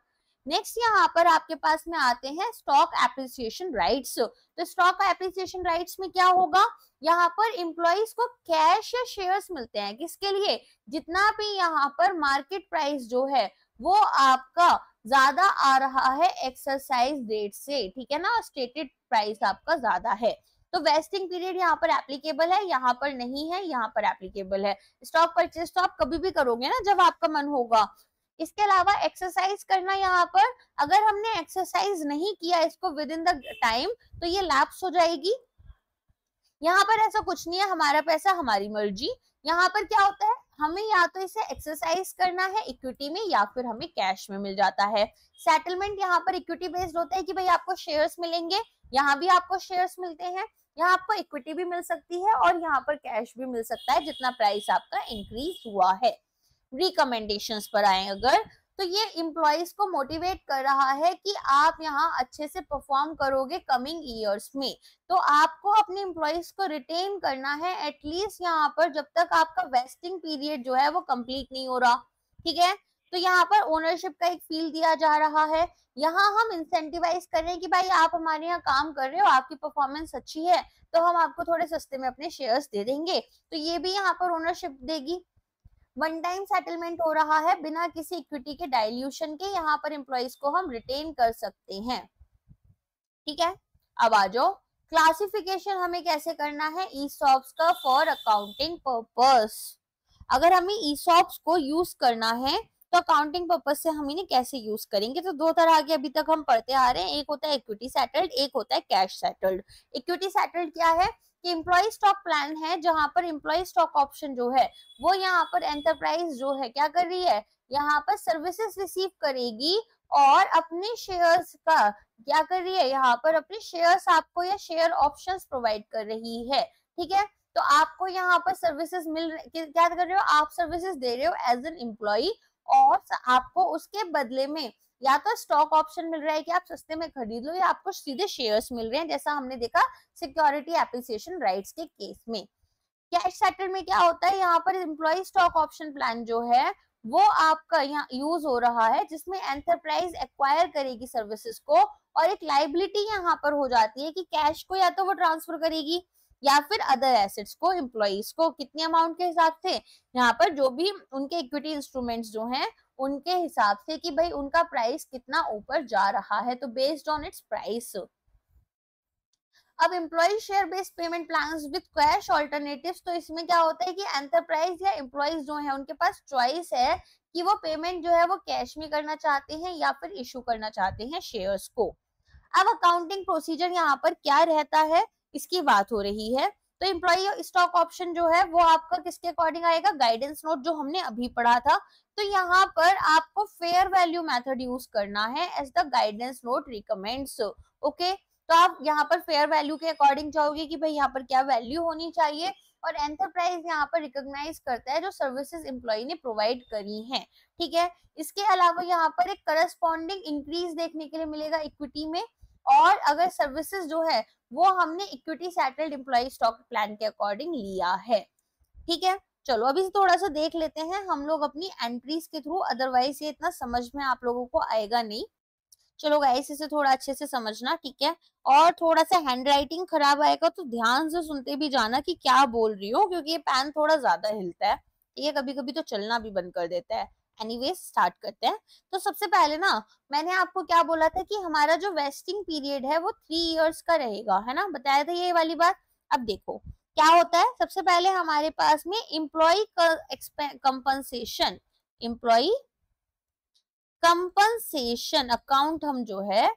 नेक्स्ट यहाँ पर आपके पास में आते हैं स्टॉक एप्रिसिएशन राइट्स। तो स्टॉक एप्रिसिएशन राइट्स में क्या होगा, यहाँ पर एम्प्लॉयज को कैश या शेयर्स मिलते हैं, किसके लिए, जितना भी यहाँ पर मार्केट प्राइस जो है वो आपका ज्यादा आ रहा है एक्सरसाइज डेट से, ठीक है ना, स्टेटेड प्राइस आपका ज्यादा है। तो वेस्टिंग पीरियड यहाँ पर एप्लीकेबल है, यहाँ पर नहीं है, यहाँ पर एप्लीकेबल है। स्टॉक परचेज तो आप कभी भी करोगे ना जब आपका मन होगा। इसके अलावा एक्सरसाइज करना, यहाँ पर अगर हमने एक्सरसाइज नहीं किया इसको विद इन द टाइम तो ये लैप्स हो जाएगी। यहाँ पर ऐसा कुछ नहीं है, हमारा पैसा हमारी मर्जी। यहाँ पर क्या होता है, हमें या तो इसे एक्सरसाइज करना है इक्विटी में या फिर हमें कैश में मिल जाता है। सेटलमेंट यहाँ पर इक्विटी बेस्ड होता है कि भाई आपको शेयर्स मिलेंगे, यहाँ भी आपको शेयर्स मिलते हैं, यहाँ आपको इक्विटी भी मिल सकती है और यहाँ पर कैश भी मिल सकता है जितना प्राइस आपका इंक्रीज हुआ है। रिकमेंडेशंस पर आए अगर, तो ये एम्प्लॉयज को मोटिवेट कर रहा है कि आप यहाँ अच्छे से परफॉर्म करोगे कमिंग ईयर्स में। तो आपको अपने एम्प्लॉयज को रिटेन करना है एटलीस्ट यहाँ पर जब तक आपका वेस्टिंग पीरियड जो है वो कंप्लीट नहीं हो रहा, ठीक है। तो यहाँ पर ओनरशिप का एक फील दिया जा रहा है। यहाँ हम इंसेंटिवाइज कर रहे हैं कि भाई आप हमारे यहाँ काम कर रहे हो, आपकी परफॉर्मेंस अच्छी है, तो हम आपको थोड़े सस्ते में अपने शेयर्स दे देंगे। तो ये भी यहाँ पर ओनरशिप देगी। वन टाइम सेटलमेंट हो रहा है बिना किसी इक्विटी के डाइल्यूशन के, यहाँ पर एम्प्लॉइज को हम रिटेन कर सकते हैं। ठीक है, अब आ जाओ क्लासिफिकेशन हमें कैसे करना है ईसॉप्स का फॉर अकाउंटिंग पर्पस। अगर हमें ईसॉप्स को यूज करना है तो अकाउंटिंग पर्पस से हम इन्हें कैसे यूज करेंगे, तो दो तरह के अभी तक हम पढ़ते आ रहे हैं, एक होता है इक्विटी सेटल्ड, एक होता है कैश सेटल्ड। इक्विटी सेटल्ड क्या है कि एम्प्लॉय स्टॉक प्लान है जहां पर एम्प्लॉय स्टॉक ऑप्शन जो है वो यहाँ पर एंटरप्राइज जो है क्या कर रही है, यहाँ पर सर्विसेज रिसीव करेगी और अपने शेयर्स का क्या कर रही है, यहाँ पर अपने शेयर्स आपको या शेयर ऑप्शंस प्रोवाइड कर रही है। ठीक है, तो आपको यहाँ पर सर्विसेज क्या कर रहे हो, आप सर्विसेज दे रहे हो एज एन एम्प्लॉय, और आपको उसके बदले में या तो स्टॉक ऑप्शन मिल रहा है कि आप सस्ते में खरीद लो, या आपको सीधे शेयर्स मिल रहे हैं, जैसा हमने देखा सिक्योरिटी एप्रिसिएशन राइट्स के केस में। कैश सेटल में क्या होता है, यहाँ पर एम्प्लॉय स्टॉक ऑप्शन प्लान जो है वो आपका यहाँ यूज हो रहा है, जिसमें एंटरप्राइज एक्वायर करेगी सर्विसेज को, और एक लाइबिलिटी यहाँ पर हो जाती है कि कैश को या तो वो ट्रांसफर करेगी या फिर अदर एसेट्स को एम्प्लॉइज को, कितने अमाउंट के हिसाब से, यहाँ पर जो भी उनके इक्विटी इंस्ट्रूमेंट्स जो हैं उनके हिसाब से कि भाई उनका प्राइस कितना ऊपर जा रहा है, तो बेस्ड ऑन इट्स प्राइस। अब employee share based payment plans with cash alternatives, तो इसमें क्या होता है कि एंटरप्राइज या एम्प्लॉइज जो है उनके पास चॉइस है कि वो पेमेंट जो है वो कैश में करना चाहते हैं या फिर इशू करना चाहते हैं शेयर्स को। अब अकाउंटिंग प्रोसीजर यहाँ पर क्या रहता है इसकी बात हो रही है। तो एम्प्लॉय स्टॉक ऑप्शन जो है वो आपका किसके अकॉर्डिंग आएगा, गाइडेंस नोट जो हमने अभी पढ़ा था। तो यहाँ पर आपको फेयर वैल्यू मेथड यूज करना है as the guidance note recommends. Okay, तो आप यहाँ पर फेयर वैल्यू के अकॉर्डिंग चाहोगे कि भाई यहाँ पर क्या वैल्यू होनी चाहिए, और एंटरप्राइज यहाँ पर रिकॉग्नाइज करता है जो सर्विसेज एम्प्लॉय ने प्रोवाइड करी हैं। ठीक है, इसके अलावा यहाँ पर एक करस्पॉन्डिंग इंक्रीज देखने के लिए मिलेगा इक्विटी में, और अगर सर्विसेज जो है वो हमने equity settled employee stock plan के अकॉर्डिंग लिया है। ठीक है, चलो अभी थोड़ा सा देख लेते हैं हम लोग अपनी एंट्रीज के थ्रू, अदरवाइज ये इतना समझ में आप लोगों को आएगा नहीं। चलो गाइस इसे थोड़ा अच्छे से समझना, ठीक है, और थोड़ा सा हैंड राइटिंग खराब आएगा तो ध्यान से सुनते भी जाना कि क्या बोल रही हो, क्योंकि ये पेन थोड़ा ज्यादा हिलता है, ठीक है, कभी कभी तो चलना भी बंद कर देता है। एनीवेज स्टार्ट करते हैं। तो सबसे पहले ना मैंने आपको क्या बोला था कि हमारा जो वेस्टिंग पीरियड है वो 3 इयर्स का रहेगा, है ना, बताया था ये वाली बात। अब देखो क्या होता है, सबसे पहले हमारे पास में employee compensation, employee compensation account हम जो है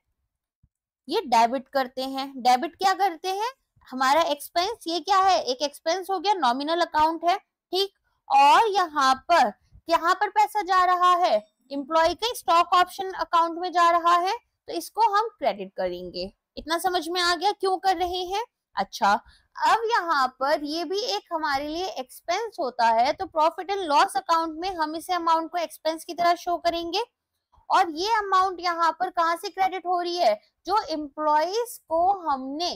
ये डेबिट करते हैं। डेबिट क्या करते हैं, हमारा एक्सपेंस, ये क्या है, एक एक्सपेंस हो गया, नॉमिनल अकाउंट है, ठीक, और यहाँ पर पैसा जा रहा है, एम्प्लॉय के स्टॉक ऑप्शन अकाउंट में जा रहा है, तो इसको हम क्रेडिट करेंगे। इतना समझ में आ गया क्यों कर रहे हैं। अच्छा, अब यहाँ पर ये भी एक हमारे लिए एक्सपेंस होता है, तो प्रॉफिट एंड लॉस अकाउंट में हम इसे अमाउंट को एक्सपेंस की तरह शो करेंगे, और ये अमाउंट यहाँ पर कहां से क्रेडिट हो रही है, जो एम्प्लॉइज को हमने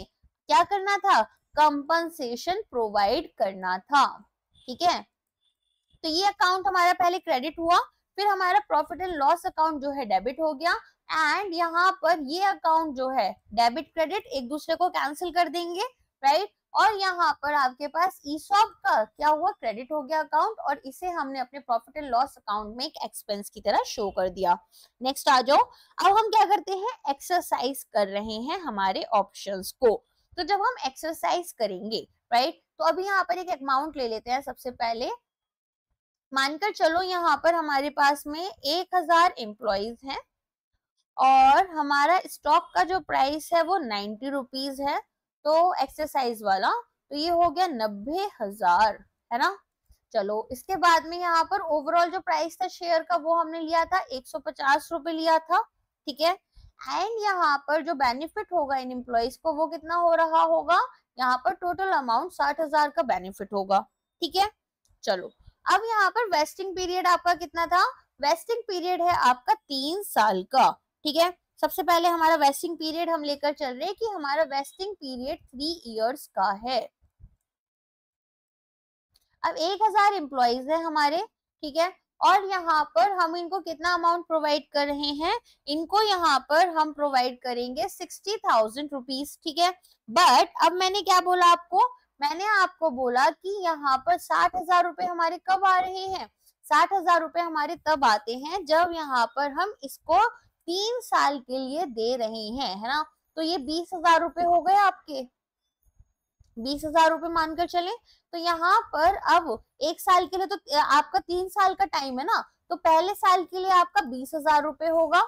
क्या करना था, कंपनसेशन प्रोवाइड करना था। ठीक है, तो ये अकाउंट हमारा पहले क्रेडिट हुआ, फिर हमारा प्रॉफिट एंड लॉस अकाउंट जो है डेबिट हो गया, एंड यहाँ पर ये अकाउंट जो है डेबिट क्रेडिट एक दूसरे को कैंसिल कर देंगे, राइट, और यहाँ पर आपके पास ईसॉप का क्या हुआ, क्रेडिट हो गया अकाउंट, और इसे हमने अपने प्रॉफिट एंड लॉस अकाउंट में एक एक्सपेंस की तरह शो कर दिया। नेक्स्ट आ जाओ, अब हम क्या करते हैं, एक्सरसाइज कर रहे हैं हमारे ऑप्शंस को। तो जब हम एक्सरसाइज करेंगे, राइट, तो अभी यहाँ पर एक अमाउंट ले लेते हैं। सबसे पहले मानकर चलो यहाँ पर हमारे पास में 1000 एम्प्लॉइज हैं, और हमारा स्टॉक का जो प्राइस है वो 90 रुपीज है, तो एक्सरसाइज वाला, तो ये हो गया 90,000, है ना। चलो इसके बाद में यहाँ पर ओवरऑल जो प्राइस था शेयर का वो हमने लिया था 150 रुपए लिया था, ठीक है, एंड यहाँ पर जो बेनिफिट होगा इन एम्प्लॉइज को वो कितना हो रहा होगा, यहाँ पर टोटल अमाउंट 60,000 का बेनिफिट होगा। ठीक है, चलो अब यहाँ पर वेस्टिंग पीरियड आपका कितना था, वेस्टिंग पीरियड है आपका 3 साल का। ठीक है, सबसे पहले हमारा वेस्टिंग पीरियड हम लेकर चल रहे हैं कि हमारा वेस्टिंग पीरियड 3 इयर्स का है। अब 1000 एम्प्लॉइज है हमारे, ठीक है, और यहाँ पर हम इनको कितना अमाउंट प्रोवाइड कर रहे हैं, इनको यहाँ पर हम प्रोवाइड करेंगे 60,000 रुपीज, ठीक है। बट अब मैंने क्या बोला आपको, मैंने आपको बोला कि यहाँ पर 60,000 रुपए हमारे कब आ रहे हैं, 60,000 रुपए हमारे तब आते हैं जब यहाँ पर हम इसको 3 साल के लिए दे रहे हैं, है ना। तो ये 20,000 रुपए हो गए आपके, 20,000 रुपए मानकर चले। तो यहाँ पर अब एक साल के लिए तो आपका 3 साल का टाइम है ना, तो पहले साल के लिए आपका 20,000 रुपए होगा,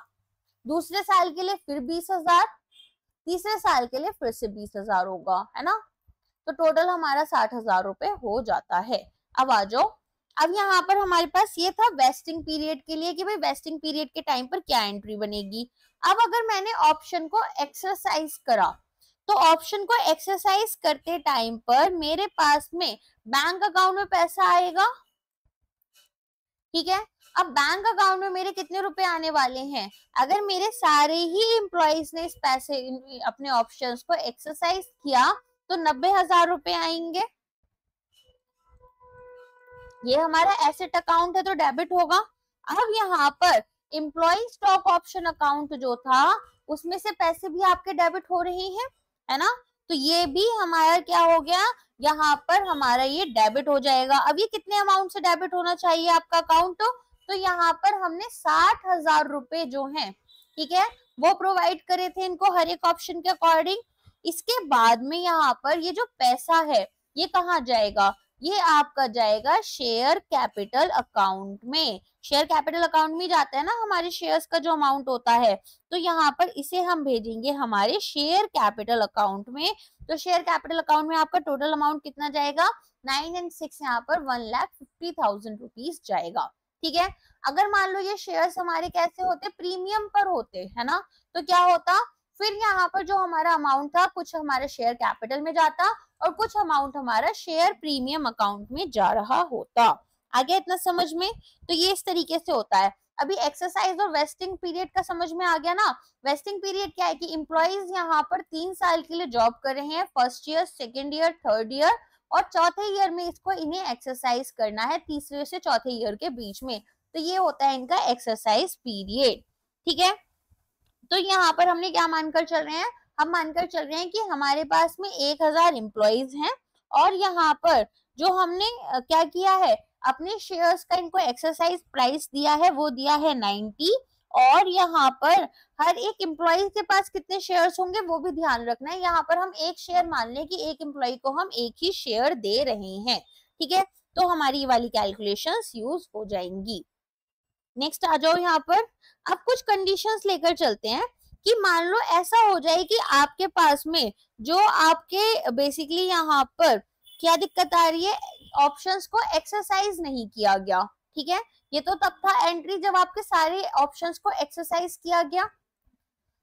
दूसरे साल के लिए फिर 20,000, तीसरे साल के लिए फिर से 20,000 होगा, है ना। तो टोटल हमारा 60,000 रुपए हो जाता है। अब आ जाओ, अब यहाँ पर हमारे पास ये था वेस्टिंग पीरियड के लिए कि भाई वेस्टिंग पीरियड के टाइम पर क्या एंट्री बनेगी। अब अगर मैंने ऑप्शन को एक्सरसाइज करा, तो ऑप्शन को एक्सरसाइज करते टाइम पर मेरे पास में बैंक अकाउंट में पैसा आएगा, ठीक है। अब बैंक अकाउंट में मेरे कितने रुपए आने वाले हैं, अगर मेरे सारे ही एम्प्लॉइज ने इस पैसे अपने ऑप्शंस को एक्सरसाइज किया तो 90,000 रुपए आएंगे। ये हमारा एसेट अकाउंट है तो डेबिट होगा। अब यहाँ पर एम्प्लॉय स्टॉक ऑप्शन अकाउंट जो था उसमें से पैसे भी आपके डेबिट हो रहे हैं, है ना। तो ये भी हमारा क्या हो गया, यहाँ पर हमारा ये डेबिट हो जाएगा। अब ये कितने अमाउंट से डेबिट होना चाहिए आपका अकाउंट, तो यहाँ पर हमने 60,000 रुपए जो हैं, ठीक है, वो प्रोवाइड करे थे इनको हर एक ऑप्शन के अकॉर्डिंग। इसके बाद में यहाँ पर ये जो पैसा है ये कहाँ जाएगा, ये आपका जाएगा शेयर कैपिटल अकाउंट में। शेयर कैपिटल अकाउंट में जाता है ना हमारे शेयर्स का जो अमाउंट होता है, तो यहाँ पर इसे हम भेजेंगे हमारे शेयर कैपिटल अकाउंट में। तो शेयर कैपिटल अकाउंट में आपका टोटल अमाउंट कितना जाएगा, 9 और 6 यहाँ पर 1,50,000 रुपीज जाएगा, ठीक है। अगर मान लो ये शेयर्स हमारे कैसे होते, प्रीमियम पर होते, है ना, तो क्या होता, फिर यहाँ पर जो हमारा अमाउंट था कुछ हमारे शेयर कैपिटल में जाता और कुछ अमाउंट हमारा शेयर प्रीमियम अकाउंट में जा रहा होता। आगे इतना समझ में, तो ये इस तरीके से होता है। अभी एक्सरसाइज और वेस्टिंग पीरियड का समझ में आ गया ना। वेस्टिंग पीरियड क्या है कि एम्प्लॉइज यहाँ पर 3 साल के लिए जॉब कर रहे हैं, first year, second year, third year, और चौथे ईयर में इसको इन्हें एक्सरसाइज करना है, तीसरे से चौथे ईयर के बीच में। तो ये होता है इनका एक्सरसाइज पीरियड, ठीक है। तो यहाँ पर हमने क्या मानकर चल रहे हैं, हम मानकर चल रहे हैं कि हमारे पास में 1,000 एम्प्लॉइज हैं और यहाँ पर जो हमने क्या किया है, अपने शेयर्स का इनको एक्सरसाइज प्राइस दिया है, वो दिया है 90, और यहाँ पर हर एक एम्प्लॉय के पास कितने शेयर्स होंगे वो भी ध्यान रखना है। यहाँ पर हम एक शेयर मान लें कि एक एम्प्लॉय को हम एक ही शेयर दे रहे हैं, ठीक है। तो हमारी वाली कैलकुलेशंस यूज हो जाएंगी। नेक्स्ट आ जाओ यहाँ पर, अब कुछ कंडीशंस लेकर चलते हैं कि मान लो ऐसा हो जाए कि आपके पास में जो आपके बेसिकली यहाँ पर क्या दिक्कत आ रही है, ऑप्शंस को एक्सरसाइज नहीं किया गया, ठीक है। ये तो तब था एंट्री जब आपके सारे ऑप्शंस को एक्सरसाइज किया गया।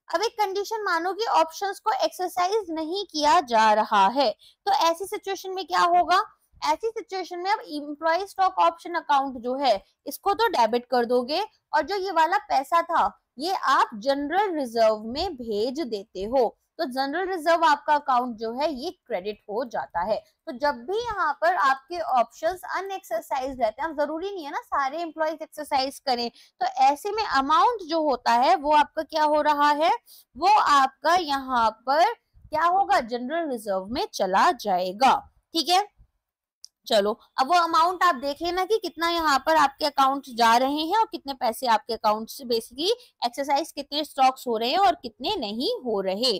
अब एक कंडीशन मानो कि ऑप्शंस को एक्सरसाइज नहीं किया जा रहा है, तो ऐसी सिचुएशन में क्या होगा, ऐसी सिचुएशन में अब एम्प्लॉय स्टॉक ऑप्शन अकाउंट जो है इसको तो डेबिट कर दोगे, और जो ये वाला पैसा था ये आप जनरल रिजर्व में भेज देते हो। तो जनरल रिजर्व आपका अकाउंट जो है ये क्रेडिट हो जाता है। तो जब भी यहाँ पर आपके ऑप्शंस अनएक्सरसाइज रहते हैं, जरूरी नहीं है ना सारे एम्प्लॉयज एक्सरसाइज करें, तो ऐसे में अमाउंट जो होता है वो आपका क्या हो रहा है, वो आपका यहाँ पर क्या होगा, जनरल रिजर्व में चला जाएगा, ठीक है। चलो अब वो अमाउंट आप देख लेना कि कितना यहाँ पर आपके अकाउंट जा रहे हैं और कितने पैसे आपके अकाउंट से बेसिकली एक्सरसाइज, कितने स्टॉक्स हो रहे हैं और कितने नहीं हो रहे।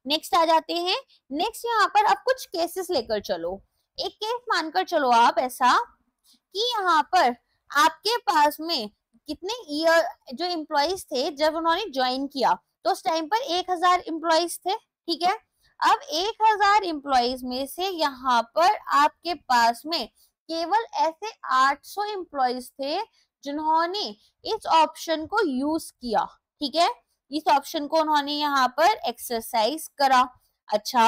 नेक्स्ट आ जाते हैं। नेक्स्ट यहाँ पर अब कुछ केसेस लेकर चलो। एक केस मानकर चलो आप ऐसा कि यहाँ पर आपके पास में कितने ईयर जो एम्प्लॉइज थे जब उन्होंने ज्वाइन किया, तो उस टाइम पर 1,000 एम्प्लॉइज थे, ठीक है। अब 1,000 एम्प्लॉइज में से यहाँ पर आपके पास में केवल ऐसे 800 एम्प्लॉइज थे जिन्होंने इस ऑप्शन को यूज किया, ठीक है। इस ऑप्शन को उन्होंने यहाँ पर एक्सरसाइज करा। अच्छा,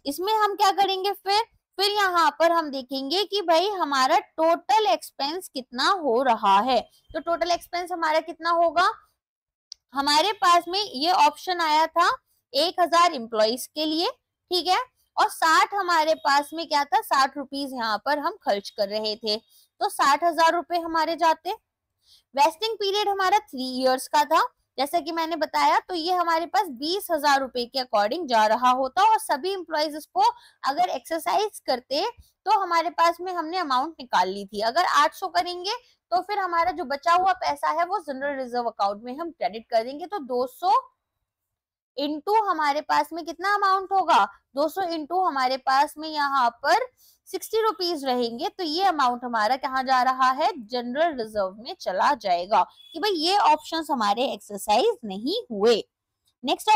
इसमें हम क्या करेंगे, फिर यहाँ पर हम देखेंगे कि भाई हमारा टोटल एक्सपेंस कितना हो रहा है। तो टोटल एक्सपेंस हमारा कितना होगा, हमारे पास में ये ऑप्शन आया था 1,000 एम्प्लॉइज के लिए, ठीक है, और 60 हमारे पास में क्या था, 60 रुपीज यहाँ पर हम खर्च कर रहे थे, तो 60,000 रुपए हमारे जाते, वेस्टिंग पीरियड हमारा 3 इयर्स का था जैसा कि मैंने बताया, तो ये हमारे पास 20,000 रुपए के अकॉर्डिंग जा रहा होता और सभी इंप्लॉइज इसको अगर एक्सरसाइज करते तो हमारे पास में हमने अमाउंट निकाल ली थी। अगर 800 करेंगे तो फिर हमारा जो बचा हुआ पैसा है वो जनरल रिजर्व अकाउंट में हम क्रेडिट कर देंगे। तो 200 इंटू हमारे पास में कितना अमाउंट होगा, 200 इंटू हमारे पास में यहाँ पर 60 रुपीज रहेंगे। तो ये अमाउंट हमारा कहाँ जा रहा है, जनरल रिजर्व में चला जाएगा कि भाई ये ऑप्शंस हमारे एक्सरसाइज नहीं हुए। नेक्स्ट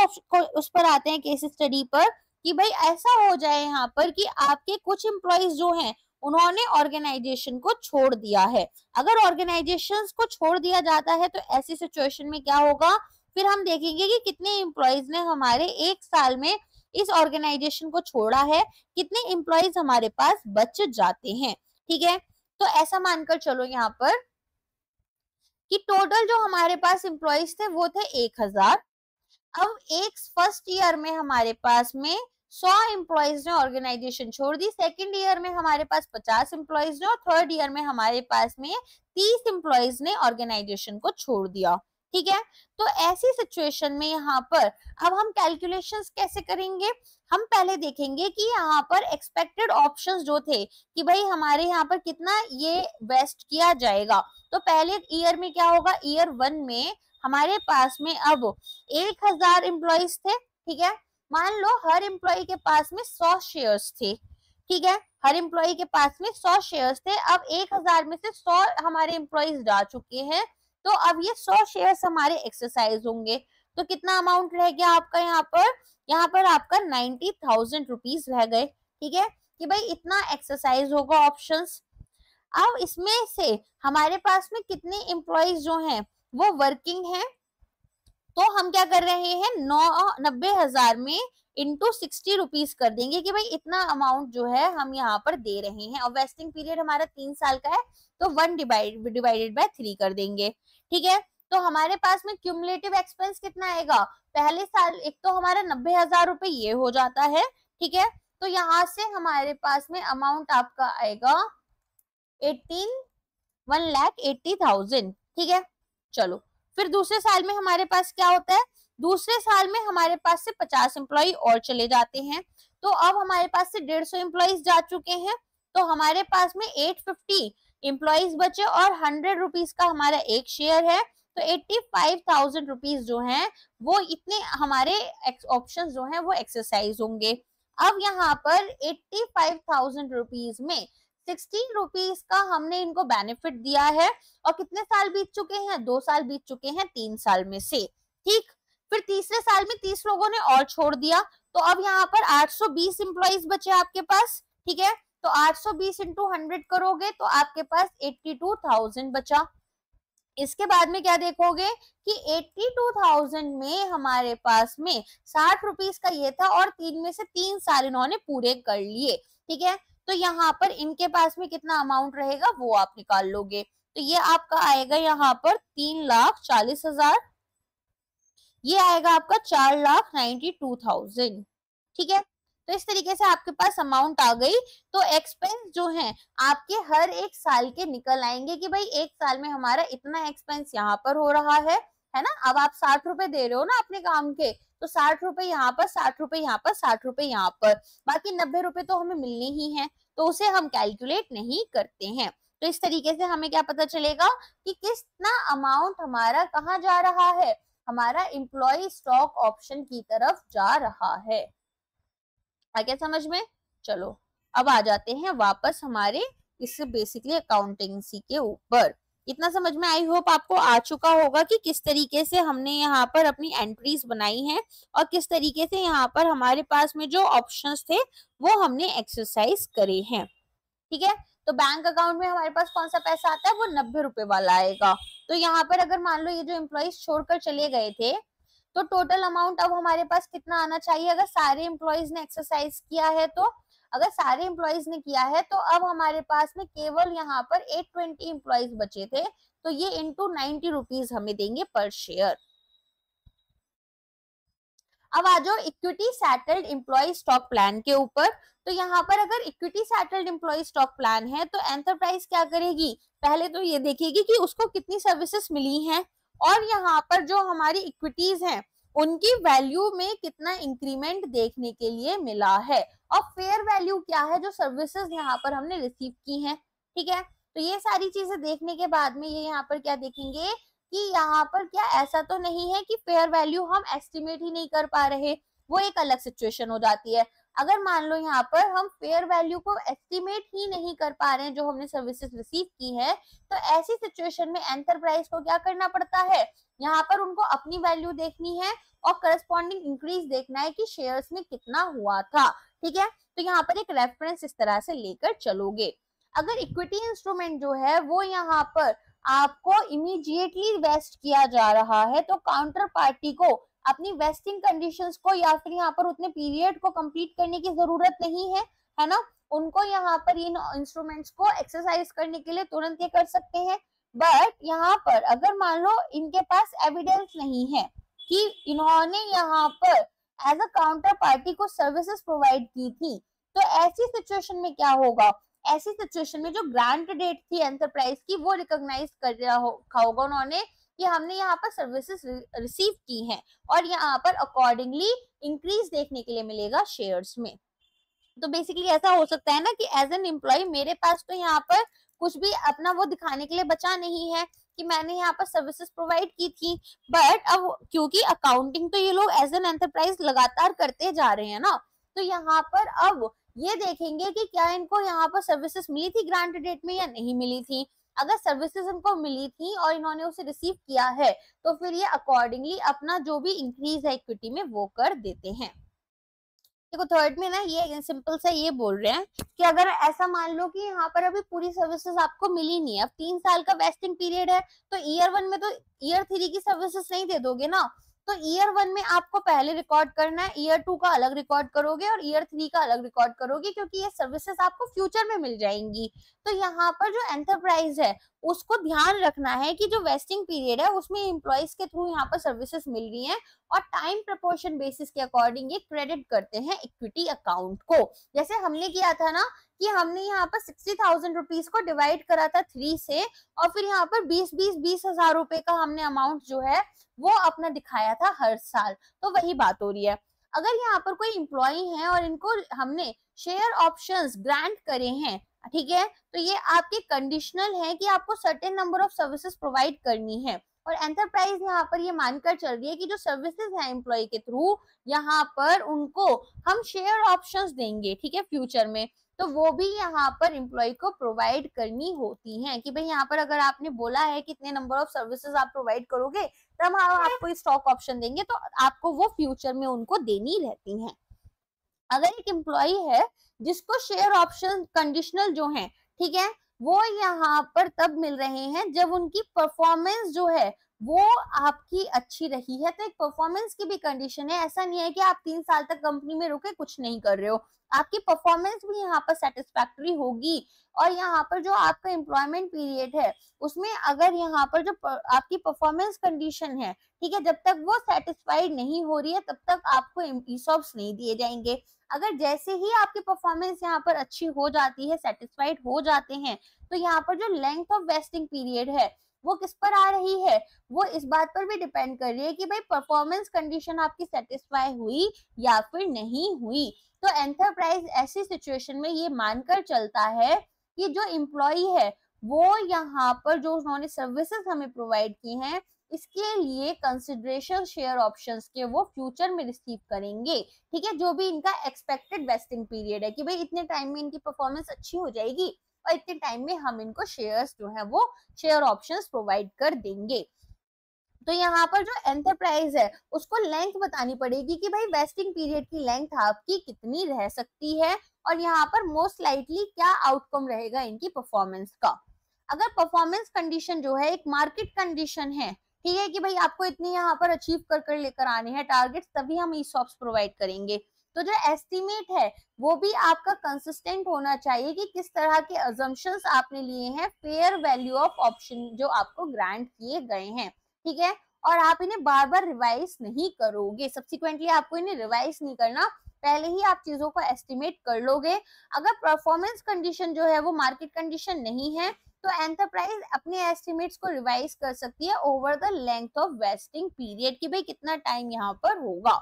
उस पर आते हैं केस स्टडी पर कि भाई ऐसा हो जाए यहाँ पर कि आपके कुछ एम्प्लॉइज जो हैं उन्होंने ऑर्गेनाइजेशन को छोड़ दिया है। अगर ऑर्गेनाइजेशंस को छोड़ दिया जाता है तो ऐसी सिचुएशन में क्या होगा, फिर हम देखेंगे कि कितने एम्प्लॉइज ने हमारे एक साल में इस ऑर्गेनाइजेशन को छोड़ा है, कितने एम्प्लॉइज हमारे पास बच जाते हैं। ठीक है, तो ऐसा मानकर चलो यहाँ पर कि टोटल जो हमारे पास एम्प्लॉइज थे वो थे 1000। अब एक फर्स्ट ईयर में हमारे पास में 100 एम्प्लॉइज ने ऑर्गेनाइजेशन छोड़ दी, सेकंड ईयर में हमारे पास 50 एम्प्लॉइज ने और थर्ड ईयर में हमारे पास में 30 एम्प्लॉइज ने ऑर्गेनाइजेशन को छोड़ दिया। ठीक है, तो ऐसी सिचुएशन में यहाँ पर अब हम कैलकुलेशंस कैसे करेंगे, हम पहले देखेंगे कि यहाँ पर एक्सपेक्टेड ऑप्शंस जो थे कि भाई हमारे यहाँ पर कितना ये वेस्ट किया जाएगा। तो पहले ईयर में क्या होगा, ईयर 1 में हमारे पास में अब 1000 एम्प्लॉइज थे। ठीक है, मान लो हर एम्प्लॉय के पास में 100 शेयर्स थे। ठीक है, हर एम्प्लॉय के पास में 100 शेयर्स थे। अब 1000 में से 100 हमारे एम्प्लॉइज जा चुके हैं, तो अब ये 100 शेयर्स हमारे एक्सरसाइज होंगे। तो कितना अमाउंट रह गया आपका यहाँ पर आपका 90,000 रुपीज रह गए। ठीक है, कि भाई इतना एक्सरसाइज होगा ऑप्शंस। अब इसमें से हमारे पास में कितने एम्प्लॉइज जो हैं वो वर्किंग हैं, तो हम क्या कर रहे हैं, 90,000 में इंटू 60 रुपीज कर देंगे कि भाई इतना अमाउंट जो है हम यहाँ पर दे रहे हैं। और वेस्टिंग पीरियड हमारा 3 साल का है तो 1 डिवाइडेड बाय 3 कर देंगे। ठीक है, तो हमारे पास में क्यूमुलेटिव एक्सपेंस कितना आएगा, पहले साल एक तो हमारा 90,000 रुपए ये हो जाता है। ठीक है, तो यहाँ से हमारे पास में अमाउंट आपका आएगा 1,80,000। ठीक है, चलो फिर दूसरे साल में हमारे पास क्या होता है, दूसरे साल में हमारे पास से 50 एम्प्लॉय और चले जाते हैं। तो अब हमारे पास से 150 एम्प्लॉइज जा चुके हैं, तो हमारे पास में 850 एम्प्लॉइज बचे और 100 रुपीज का हमारा एक शेयर है। तो 85,000 रुपीज जो हैं वो इतने हमारे ऑप्शन जो हैं वो एक्सरसाइज होंगे। अब यहाँ पर 85,000 रुपीज में 60 रुपीज का हमने इनको बेनिफिट दिया है। और कितने साल बीत चुके हैं, 2 साल बीत चुके हैं 3 साल में से। ठीक, फिर तीसरे साल में 30 लोगों ने और छोड़ दिया, तो अब यहाँ पर 820 एम्प्लॉइज बचे आपके पास। ठीक है, तो 820 इंटू 100 करोगे तो आपके पास 82,000 बचा। इसके बाद में क्या देखोगे कि 82,000 में हमारे पास में 60 रुपीज का ये था और 3 में से 3 साल इन्होंने पूरे कर लिए। ठीक है, तो यहाँ पर इनके पास में कितना अमाउंट रहेगा वो आप निकाल लोगे। तो ये आपका आएगा यहाँ पर 3,40,000, ये आएगा आपका 4,92,000। ठीक है, तो इस तरीके से आपके पास अमाउंट आ गई। तो एक्सपेंस जो है आपके हर एक साल के निकल आएंगे कि भाई एक साल में हमारा इतना एक्सपेंस यहाँ पर हो रहा है ना। अब आप 60 रुपए दे रहे हो ना अपने काम के, तो 60 रुपए यहाँ पर, 60 रुपए यहाँ पर, 60 रुपए यहाँ पर, बाकी 90 रुपए तो हमें मिलने ही है, तो उसे हम कैलकुलेट नहीं करते हैं। तो इस तरीके से हमें क्या पता चलेगा कि कितना अमाउंट हमारा कहाँ जा रहा है, हमारा एम्प्लॉय स्टॉक ऑप्शन की तरफ जा रहा है। आ गया समझ में। चलो अब आ जाते हैं वापस हमारे इस बेसिकली अकाउंटेंसी के ऊपर। इतना समझ में आई होप आपको आ चुका होगा कि किस तरीके से हमने यहाँ पर अपनी एंट्रीज बनाई हैं और किस तरीके से यहाँ पर हमारे पास में जो ऑप्शंस थे वो हमने एक्सरसाइज करे हैं। ठीक है, तो बैंक अकाउंट में हमारे पास कौन सा पैसा आता है, वो 90 रुपए वाला आएगा। तो यहाँ पर अगर मान लो ये जो एम्प्लॉइज छोड़कर चले गए थे तो टोटल अमाउंट अब हमारे पास कितना आना चाहिए, अगर सारे एम्प्लॉइज ने एक्सरसाइज किया है तो, अगर सारे एम्प्लॉइज ने किया है तो अब हमारे पास में केवल यहाँ पर 820 एम्प्लॉइज बचे थे, तो ये इंटू 90 रुपीज हमें देंगे पर शेयर। अब आ जाओ equity settled employee stock plan के ऊपर। तो यहाँ पर अगर equity settled employee stock plan है तो एंटरप्राइज क्या करेगी, पहले तो ये देखेगी कि उसको कितनी सर्विसेज मिली हैं और यहाँ पर जो हमारी इक्विटीज हैं उनकी वैल्यू में कितना इंक्रीमेंट देखने के लिए मिला है, और फेयर वैल्यू क्या है जो सर्विसेज यहाँ पर हमने रिसीव की हैं। ठीक है, तो ये सारी चीजें देखने के बाद में ये यहाँ पर क्या देखेंगे कि यहाँ पर क्या ऐसा तो नहीं है कि फेयर वैल्यू हम एस्टिमेट ही नहीं कर पा रहे, वो एक अलग सिचुएशन हो जाती है। अगर मान लो यहाँ पर हम फेयर वैल्यू को एस्टिमेट ही नहीं कर पा रहे हैं जो हमने सर्विसेज रिसीव की है, तो ऐसी सिचुएशन में एंटरप्राइज को क्या करना पड़ता है, यहाँ पर उनको अपनी वैल्यू देखनी है और करस्पॉन्डिंग इंक्रीज देखना है कि शेयर्स में कितना हुआ था। ठीक है, तो यहाँ पर एक रेफरेंस इस तरह से लेकर चलोगे। अगर इक्विटी इंस्ट्रूमेंट जो है वो यहाँ पर आपको इमीडिएटली वेस्ट किया जा रहा है तो काउंटर पार्टी को अपनी वेस्टिंग कंडीशंस को या फिर यहाँ पर उतने पीरियड को कंप्लीट करने की जरूरत नहीं है, है ना। उनको यहाँ पर इन इंस्ट्रूमेंट्स को एक्सरसाइज करने के लिए तुरंत ये कर सकते हैं। बट यहाँ पर अगर मान लो इनके पास एविडेंस नहीं है कि इन्होंने यहाँ पर एज अ काउंटर पार्टी को सर्विसेज प्रोवाइड की थी, तो ऐसी सिचुएशन में क्या होगा, ऐसी सिचुएशन में जो ग्रांट डेट थी एंटरप्राइज की वो रिकॉग्नाइज कर रहा होगा उन्होंने कि हमने यहाँ पर सर्विसेज रिसीव की हैं और यहाँ पर अकॉर्डिंगली इंक्रीज देखने के लिए मिलेगा शेयर्स में। तो बेसिकली ऐसा हो सकता है ना कि एज एन एम्प्लॉय मेरे पास तो यहाँ पर कुछ भी अपना वो दिखाने के लिए बचा नहीं है कि मैंने यहाँ पर सर्विसेज प्रोवाइड की थी, बट अब क्योंकि अकाउंटिंग तो ये लोग एज एन एंटरप्राइज लगातार करते जा रहे हैं ना, तो यहाँ पर अब ये देखेंगे कि क्या इनको यहाँ पर सर्विसेज मिली थी ग्रांट डेट में या नहीं मिली थी। अगर सर्विसेज इनको मिली थी और इन्होंने उसे रिसीव किया है तो फिर ये अकॉर्डिंगली अपना जो भी इंक्रीज है इक्विटी में वो कर देते हैं। देखो थर्ड में ना ये सिंपल सा ये बोल रहे हैं कि अगर ऐसा मान लो कि यहाँ पर अभी पूरी सर्विसेज आपको मिली नहीं है, अब 3 साल का वेस्टिंग पीरियड है, तो ईयर 1 में तो ईयर 3 की सर्विसेज नहीं दे दोगे ना, तो ईयर 1 में आपको पहले रिकॉर्ड करना है, ईयर 2 का अलग रिकॉर्ड करोगे और ईयर 3 का अलग रिकॉर्ड करोगे क्योंकि ये सर्विसेज आपको फ्यूचर में मिल जाएंगी। तो यहाँ पर जो एंटरप्राइज है उसको ध्यान रखना है कि जो वेस्टिंग पीरियड है उसमें एम्प्लॉइज के थ्रू यहाँ पर सर्विसेज मिल रही हैं और टाइम प्रपोर्शन बेसिस के अकॉर्डिंग ये क्रेडिट करते हैं इक्विटी अकाउंट को। जैसे हमने किया था ना कि हमने यहाँ पर 60,000 रुपीज को डिवाइड करा था 3 से और फिर यहाँ पर 20,000 रुपए का हमने अमाउंट जो है वो अपना दिखाया था हर साल, तो वही बात हो रही है। अगर यहाँ पर कोई एम्प्लॉय है और इनको हमने शेयर ऑप्शंस ग्रांट करे हैं, ठीक है, तो ये आपके कंडीशनल है कि आपको certain number of services provide करनी है और एंटरप्राइज यहाँ पर ये मानकर चल रही है कि जो सर्विसेज है एम्प्लॉय के थ्रू यहाँ पर उनको हम शेयर ऑप्शंस देंगे, ठीक है, फ्यूचर में, तो वो भी यहाँ पर एम्प्लॉय को प्रोवाइड करनी होती है कि भाई यहाँ पर अगर आपने बोला है कि इतने नंबर ऑफ सर्विसेज आप प्रोवाइड करोगे तब हम आपको स्टॉक ऑप्शन देंगे, तो आपको वो फ्यूचर में उनको देनी रहती है। अगर एक एम्प्लॉय है जिसको शेयर ऑप्शन कंडीशनल जो है, ठीक है, वो यहाँ पर तब मिल रहे हैं जब उनकी परफॉर्मेंस जो है वो आपकी अच्छी रही है, तो एक परफॉर्मेंस की भी कंडीशन है। ऐसा नहीं है कि आप 3 साल तक कंपनी में रुके कुछ नहीं कर रहे हो, आपकी परफॉर्मेंस भी यहाँ पर सेटिस्फैक्टरी होगी और यहाँ पर जो आपका एम्प्लॉयमेंट पीरियड है उसमें अगर यहाँ पर जो आपकी परफॉर्मेंस कंडीशन है, ठीक है, जब तक वो सेटिस्फाइड नहीं हो रही है तब तक आपको ईसॉप्स नहीं दिए जाएंगे। अगर जैसे ही आपकी परफॉर्मेंस यहाँ पर अच्छी हो जाती है, सेटिस्फाइड हो जाते हैं, तो यहाँ पर जो लेंथ ऑफ वेस्टिंग पीरियड है वो किस पर आ रही है, वो इस बात पर भी डिपेंड कर रही है कि भाई परफॉर्मेंस कंडीशन आपकी सेटिस्फाई हुई या फिर नहीं हुई। तो एंटरप्राइज ऐसी सिचुएशन में ये मानकर चलता है कि जो एम्प्लॉय है वो यहाँ पर जो उन्होंने सर्विसेज हमें प्रोवाइड की हैं इसके लिए कंसिडरेशन शेयर ऑप्शंस के वो फ्यूचर में रिसीव करेंगे, ठीक है, जो भी इनका एक्सपेक्टेड वेस्टिंग पीरियड है कि भाई इतने टाइम में इनकी परफॉर्मेंस अच्छी हो जाएगी और इतने टाइम में हम इनको शेयर्स जो है वो शेयर ऑप्शंस प्रोवाइड कर देंगे। तो यहाँ पर जो एंटरप्राइज है उसको लेंथ बतानी पड़ेगी कि भाई वेस्टिंग पीरियड की लेंथ आपकी कितनी रह सकती है और यहाँ पर मोस्ट लाइकली क्या आउटकम रहेगा इनकी परफॉर्मेंस का। अगर परफॉर्मेंस कंडीशन जो है एक मार्केट कंडीशन है, ठीक है, कि भाई आपको इतनी यहाँ पर अचीव कर कर लेकर आने हैं टारगेट्स, तभी हम ईसॉप्स प्रोवाइड करेंगे। तो जो एस्टिमेट है वो भी आपका कंसिस्टेंट होना चाहिए कि किस तरह के अजम्पशंस आपने लिए हैं फेयर वैल्यू ऑफ ऑप्शन जो आपको ग्रांट किए गए हैं, ठीक है, और आप इन्हें बार बार रिवाइज नहीं करोगे, सब्सिक्वेंटली आपको इन्हें रिवाइज नहीं करना, पहले ही आप चीजों को एस्टिमेट कर लोगे। अगर परफॉर्मेंस कंडीशन जो है वो मार्केट कंडीशन नहीं है तो एंटरप्राइज अपने एस्टिमेट्स को रिवाइज कर सकती है over the length of vesting period, कि भाई कितना टाइम यहाँ पर होगा।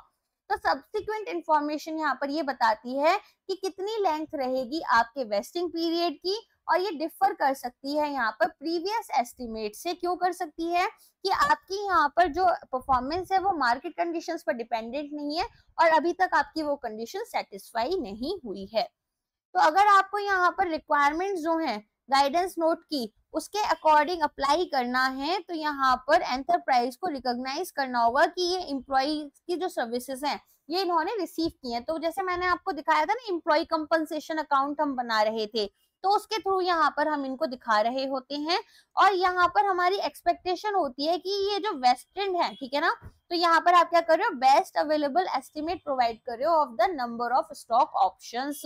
तो सब्सिक्वेंट इंफॉर्मेशन यहाँ पर ये बताती है कि कितनी लेंथ रहेगी आपके वेस्टिंग पीरियड की, और ये डिफर कर सकती है यहाँ पर प्रीवियस एस्टिमेट से। क्यों कर सकती है? कि आपकी यहाँ पर जो परफॉर्मेंस है वो मार्केट कंडीशंस पर डिपेंडेंट नहीं है और अभी तक आपकी वो कंडीशन सेटिस्फाई नहीं हुई है। तो अगर आपको यहाँ पर रिक्वायरमेंट जो है गाइडेंस नोट की उसके अकॉर्डिंग अप्लाई करना है, तो यहाँ पर एंटरप्राइज को रिकॉग्नाइज करना होगा कि ये एम्प्लॉय की जो सर्विसेज हैं ये इन्होंने रिसीव की हैं। तो जैसे मैंने आपको दिखाया था ना, एम्प्लॉय कंपनसेशन अकाउंट हम बना रहे थे, तो उसके थ्रू यहाँ पर हम इनको दिखा रहे होते हैं और यहाँ पर हमारी एक्सपेक्टेशन होती है कि ये जो वेस्टेड है, ठीक है ना, तो यहाँ पर आप क्या कर रहे हो, बेस्ट अवेलेबल एस्टिमेट प्रोवाइड कर रहे हो of the number of stock options.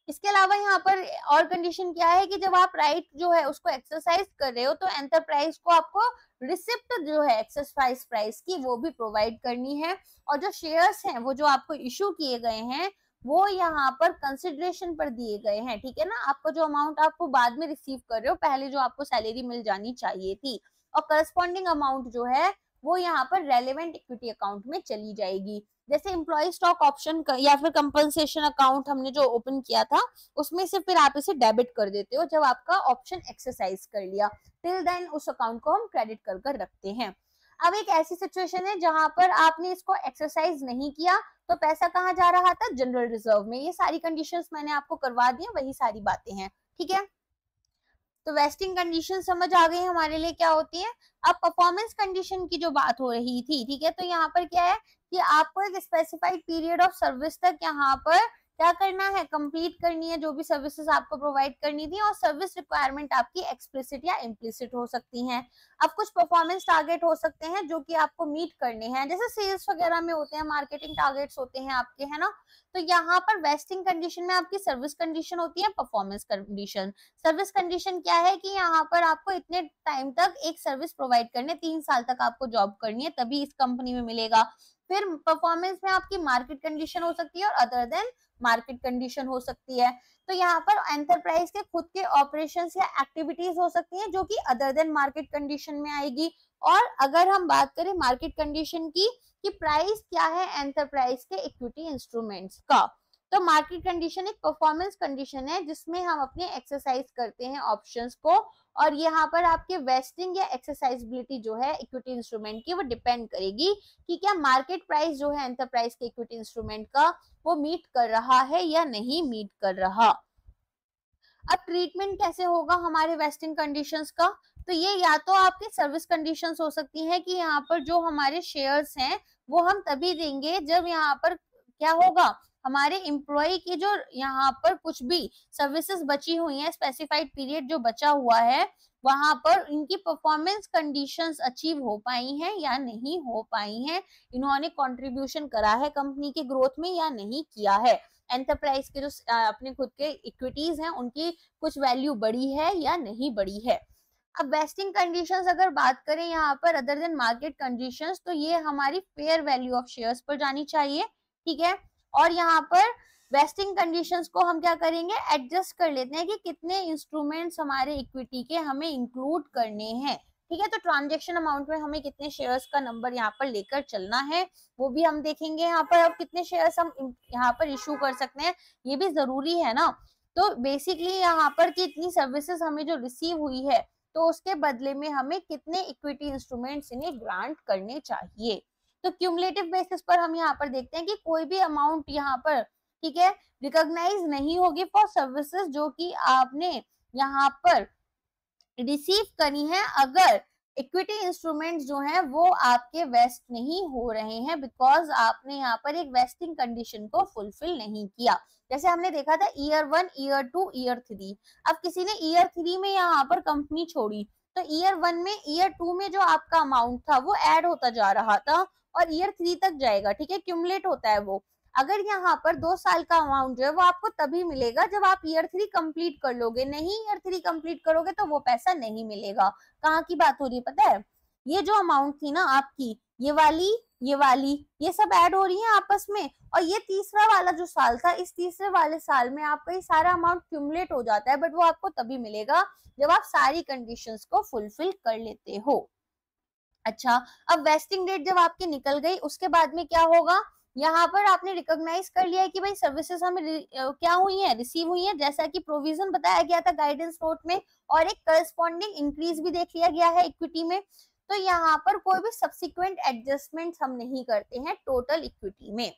इसके अलावा यहाँ पर और कंडीशन क्या है कि जब आप राइट जो है उसको एक्सरसाइज कर रहे हो तो एंटरप्राइज को आपको रिसिप्ट जो है एक्सरसाइज प्राइस की वो भी प्रोवाइड करनी है, और जो शेयर्स हैं वो जो आपको इशू किए गए हैं वो यहाँ पर कंसिडरेशन पर दिए गए हैं, ठीक है ना। आपको जो अमाउंट आपको बाद में रिसीव कर रहे हो, पहले जो आपको सैलरी मिल जानी चाहिए थी, और करस्पॉन्डिंग अमाउंट जो है वो यहाँ पर रेलेवेंट इक्विटी अकाउंट में चली जाएगी। जैसे एम्प्लॉय स्टॉक ऑप्शन या फिर कंपनसेशन अकाउंट हमने जो ओपन किया था उसमें से फिर आप इसे डेबिट कर देते हो जब आपका ऑप्शन एक्सरसाइज कर लिया, टिल देन उस अकाउंट को हम क्रेडिट कर कर रखते हैं। अब एक ऐसी सिचुएशन है जहां पर आपने इसको एक्सरसाइज नहीं किया तो पैसा कहाँ जा रहा था, जनरल रिजर्व में। ये सारी कंडीशंस मैंने आपको करवा दी, वही सारी बातें हैं, ठीक है। तो वेस्टिंग कंडीशन समझ आ गई हमारे लिए क्या होती है। अब परफॉर्मेंस कंडीशन की जो बात हो रही थी, ठीक है, तो यहाँ पर क्या है कि आपको एक स्पेसिफाइड पीरियड ऑफ सर्विस तक यहाँ पर क्या करना है, कंप्लीट करनी है जो भी सर्विसेज आपको प्रोवाइड करनी थी, और सर्विस रिक्वायरमेंट आपकी एक्सप्लिसिट या इम्प्लिसिट हो सकती हैं। अब कुछ परफॉर्मेंस टारगेट हो सकते हैं जो कि आपको मीट करने हैं, जैसे सेल्स वगैरह में होते हैं, मार्केटिंग टारगेट्स होते हैं आपके, है ना। तो यहाँ पर वेस्टिंग कंडीशन में आपकी सर्विस कंडीशन होती है परफॉर्मेंस कंडीशन। सर्विस कंडीशन क्या है कि यहाँ पर आपको इतने टाइम तक एक सर्विस प्रोवाइड करनी है, 3 साल तक आपको जॉब करनी है तभी इस कंपनी में मिलेगा। फिर परफॉर्मेंस में आपकी मार्केट कंडीशन हो सकती है और अदर देन मार्केट कंडीशन हो सकती है। तो यहाँ पर एंटरप्राइज के खुद के ऑपरेशंस या एक्टिविटीज हो सकती हैं जो कि अदर देन मार्केट कंडीशन में आएगी। और अगर हम बात करें मार्केट कंडीशन की कि प्राइस क्या है एंटरप्राइज के इक्विटी इंस्ट्रूमेंट्स का, तो मार्केट कंडीशन एक परफॉर्मेंस कंडीशन है जिसमें हम अपने एक्सरसाइज करते हैं ऑप्शंस को, और यहाँ पर आपके वेस्टिंग या एक्सरसाइजेबिलिटी जो है इक्विटी इंस्ट्रूमेंट की वो डिपेंड करेगी कि क्या मार्केट प्राइस जो है एंटरप्राइज के इक्विटी इंस्ट्रूमेंट का वो मीट कर रहा है या नहीं मीट कर रहा। अब ट्रीटमेंट कैसे होगा हमारे वेस्टिंग कंडीशंस का, तो ये या तो आपकी सर्विस कंडीशंस हो सकती है कि यहाँ पर जो हमारे शेयर्स हैं वो हम तभी देंगे जब यहाँ पर क्या होगा, हमारे एम्प्लॉय की जो यहाँ पर कुछ भी सर्विसेज बची हुई हैं, स्पेसिफाइड पीरियड जो बचा हुआ है वहां पर इनकी परफॉर्मेंस कंडीशंस अचीव हो पाई हैं या नहीं हो पाई हैं, इन्होंने कंट्रीब्यूशन करा है कंपनी के ग्रोथ में या नहीं किया है, एंटरप्राइज के जो अपने खुद के इक्विटीज हैं उनकी कुछ वैल्यू बढ़ी है या नहीं बढ़ी है। अब वेस्टिंग कंडीशंस अगर बात करें यहाँ पर अदर देन मार्केट कंडीशंस, तो ये हमारी फेयर वैल्यू ऑफ शेयर्स पर जानी चाहिए, ठीक है। और यहाँ पर वेस्टिंग कंडीशंस को हम क्या करेंगे, एडजस्ट कर लेते हैं कि कितने इंस्ट्रूमेंट्स हमारे इक्विटी के हमें इंक्लूड करने हैं, ठीक है। तो ट्रांजेक्शन अमाउंट में हमें कितने शेयर्स का नंबर यहाँ पर लेकर चलना है वो भी हम देखेंगे। यहाँ पर अब कितने शेयर्स हम यहाँ पर इशू कर सकते हैं ये भी जरूरी है ना। तो बेसिकली यहाँ पर कि इतनी सर्विसेज हमें जो रिसीव हुई है तो उसके बदले में हमें कितने इक्विटी इंस्ट्रूमेंट्स इन्हें ग्रांट करने चाहिए। तो क्यूमुलेटिव बेसिस पर हम यहाँ पर देखते हैं कि कोई भी अमाउंट यहाँ पर, ठीक है, रिकॉग्नाइज नहीं होगी फॉर सर्विसेज जो कि आपने यहाँ पर रिसीव करी है अगर इक्विटी इंस्ट्रूमेंट जो है वो आपके वेस्ट नहीं हो रहे हैं, बिकॉज आपने यहाँ पर एक वेस्टिंग कंडीशन को फुलफिल नहीं किया। जैसे हमने देखा था ईयर 1, ईयर 2, ईयर 3। अब किसी ने ईयर 3 में यहाँ पर कंपनी छोड़ी तो ईयर 1 में, ईयर 2 में जो आपका अमाउंट था वो ऐड होता जा रहा था और ईयर 3 तक जाएगा, ठीक है, क्यूमुलेट होता है वो। अगर यहाँ पर 2 साल का अमाउंट जो है वो आपको तभी मिलेगा जब आप ईयर 3 कंप्लीट कर लोगे, नहीं ईयर 3 कंप्लीट करोगे तो वो पैसा नहीं मिलेगा। कहाँ की बात हो रही है पता है, ये जो अमाउंट थी ना आपकी, ये वाली, ये वाली, ये सब ऐड हो रही है आपस में, और ये तीसरा वाला जो साल था, इस तीसरे वाले साल में आपका ये सारा अमाउंट क्यूमुलेट हो जाता है, बट वो आपको तभी मिलेगा जब आप सारी कंडीशंस को फुलफिल कर लेते हो। अच्छा, अब वेस्टिंग डेट जब आपकी निकल गई, उसके बाद में क्या होगा, यहाँ पर आपने रिकॉग्नाइज कर लिया है कि भाई सर्विसेज हमें क्या हुई है, रिसीव हुई है, जैसा कि प्रोविजन बताया गया था गाइडेंस नोट में, और एक करस्पॉन्डिंग इंक्रीज भी देख लिया गया है इक्विटी में। तो यहाँ पर कोई भी सब्सिक्वेंट एडजस्टमेंट हम नहीं करते हैं टोटल इक्विटी में।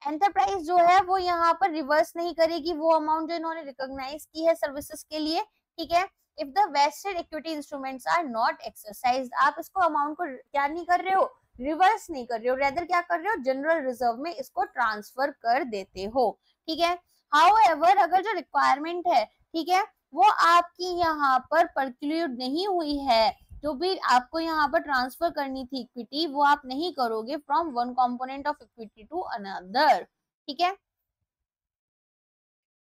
एंटरप्राइज जो है वो यहाँ पर रिवर्स नहीं करेगी वो अमाउंट जो इन्होंने रिकॉग्नाइज की है सर्विसेज के लिए, ठीक है। If the vested equity instruments are not exercised, आप इसको अमाउंट को क्या नहीं कर रहे हो, रिवर्स नहीं कर रहे हो, रेदर क्या कर रहे हो, जनरल रिजर्व में इसको ट्रांसफर कर देते हो, ठीक है। हाउएवर अगर जो रिक्वायरमेंट है, ठीक है, वो आपकी यहाँ पर परक्यूट नहीं हुई है, जो भी आपको यहाँ पर ट्रांसफर करनी थी इक्विटी, वो आप नहीं करोगे from one component of equity to another, ठीक है।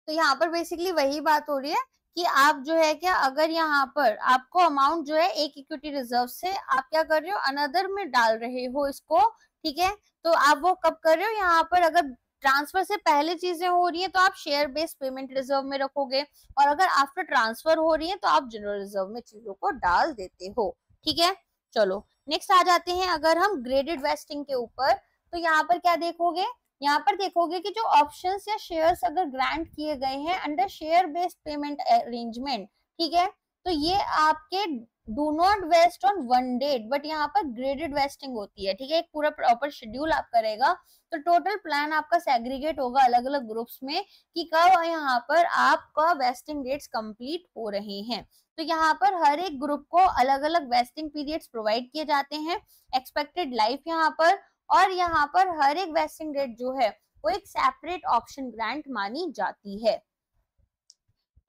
तो यहाँ पर बेसिकली वही बात हो रही है कि आप जो है क्या, अगर यहाँ पर आपको अमाउंट जो है एक इक्विटी रिजर्व से आप क्या कर रहे हो, अनदर में डाल रहे हो इसको, ठीक है। तो आप वो कब कर रहे हो, यहाँ पर अगर ट्रांसफर से पहले चीजें हो रही है तो आप शेयर बेस्ड पेमेंट रिजर्व में रखोगे, और अगर आफ्टर ट्रांसफर हो रही है तो आप जनरल रिजर्व में चीजों को डाल देते हो, ठीक है। चलो नेक्स्ट आ जाते हैं अगर हम ग्रेडेड वेस्टिंग के ऊपर, तो यहाँ पर क्या देखोगे, यहाँ पर देखोगे कि जो ऑप्शंस या शेयर्स अगर ग्रांट किए गए हैं under share based payment arrangement, ठीक है, तो ये आपके do not vest on one date, but यहाँ पर ग्रेडेड वेस्टिंग होती है, ठीक है, एक पूरा प्रॉपर शेड्यूल आपका रहेगा। तो टोटल प्लान आपका सेग्रीगेट होगा अलग अलग ग्रुप्स में कि कब यहाँ पर आपका वेस्टिंग डेट्स कंप्लीट हो रहे हैं। तो यहाँ पर हर एक ग्रुप को अलग अलग वेस्टिंग पीरियड्स प्रोवाइड किए जाते हैं, एक्सपेक्टेड लाइफ यहाँ पर, और यहाँ पर हर एक वेस्टिंग डेट जो है वो एक सेपरेट ऑप्शन ग्रांट मानी जाती है,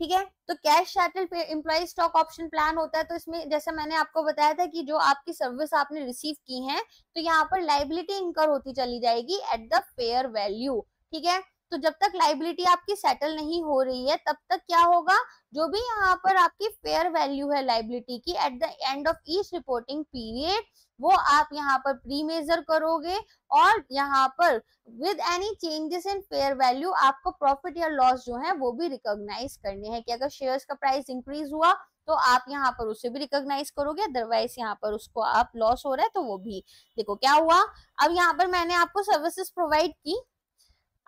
ठीक है। तो cash settle employee stock option plan होता है, तो इसमें जैसे मैंने आपको बताया था कि जो आपकी सर्विस आपने रिसीव की है, तो यहाँ पर लाइबिलिटी इंकर होती चली जाएगी एट द फेयर वैल्यू, ठीक है। तो जब तक लाइबिलिटी आपकी सेटल नहीं हो रही है तब तक क्या होगा, जो भी यहाँ पर आपकी फेयर वैल्यू है लाइबिलिटी की at the end of each reporting period, वो आप यहाँ पर प्री मेजर करोगे, और यहाँ पर with any changes in fair value आपको प्रॉफिट या लॉस जो है वो भी रिकॉग्नाइज करने हैं, कि अगर शेयर्स का प्राइस इंक्रीज हुआ तो आप यहाँ पर उसे भी रिकॉग्नाइज करोगे, अदरवाइज यहाँ पर उसको आप लॉस हो रहा है तो वो भी। देखो क्या हुआ, अब यहाँ पर मैंने आपको सर्विसेज प्रोवाइड की,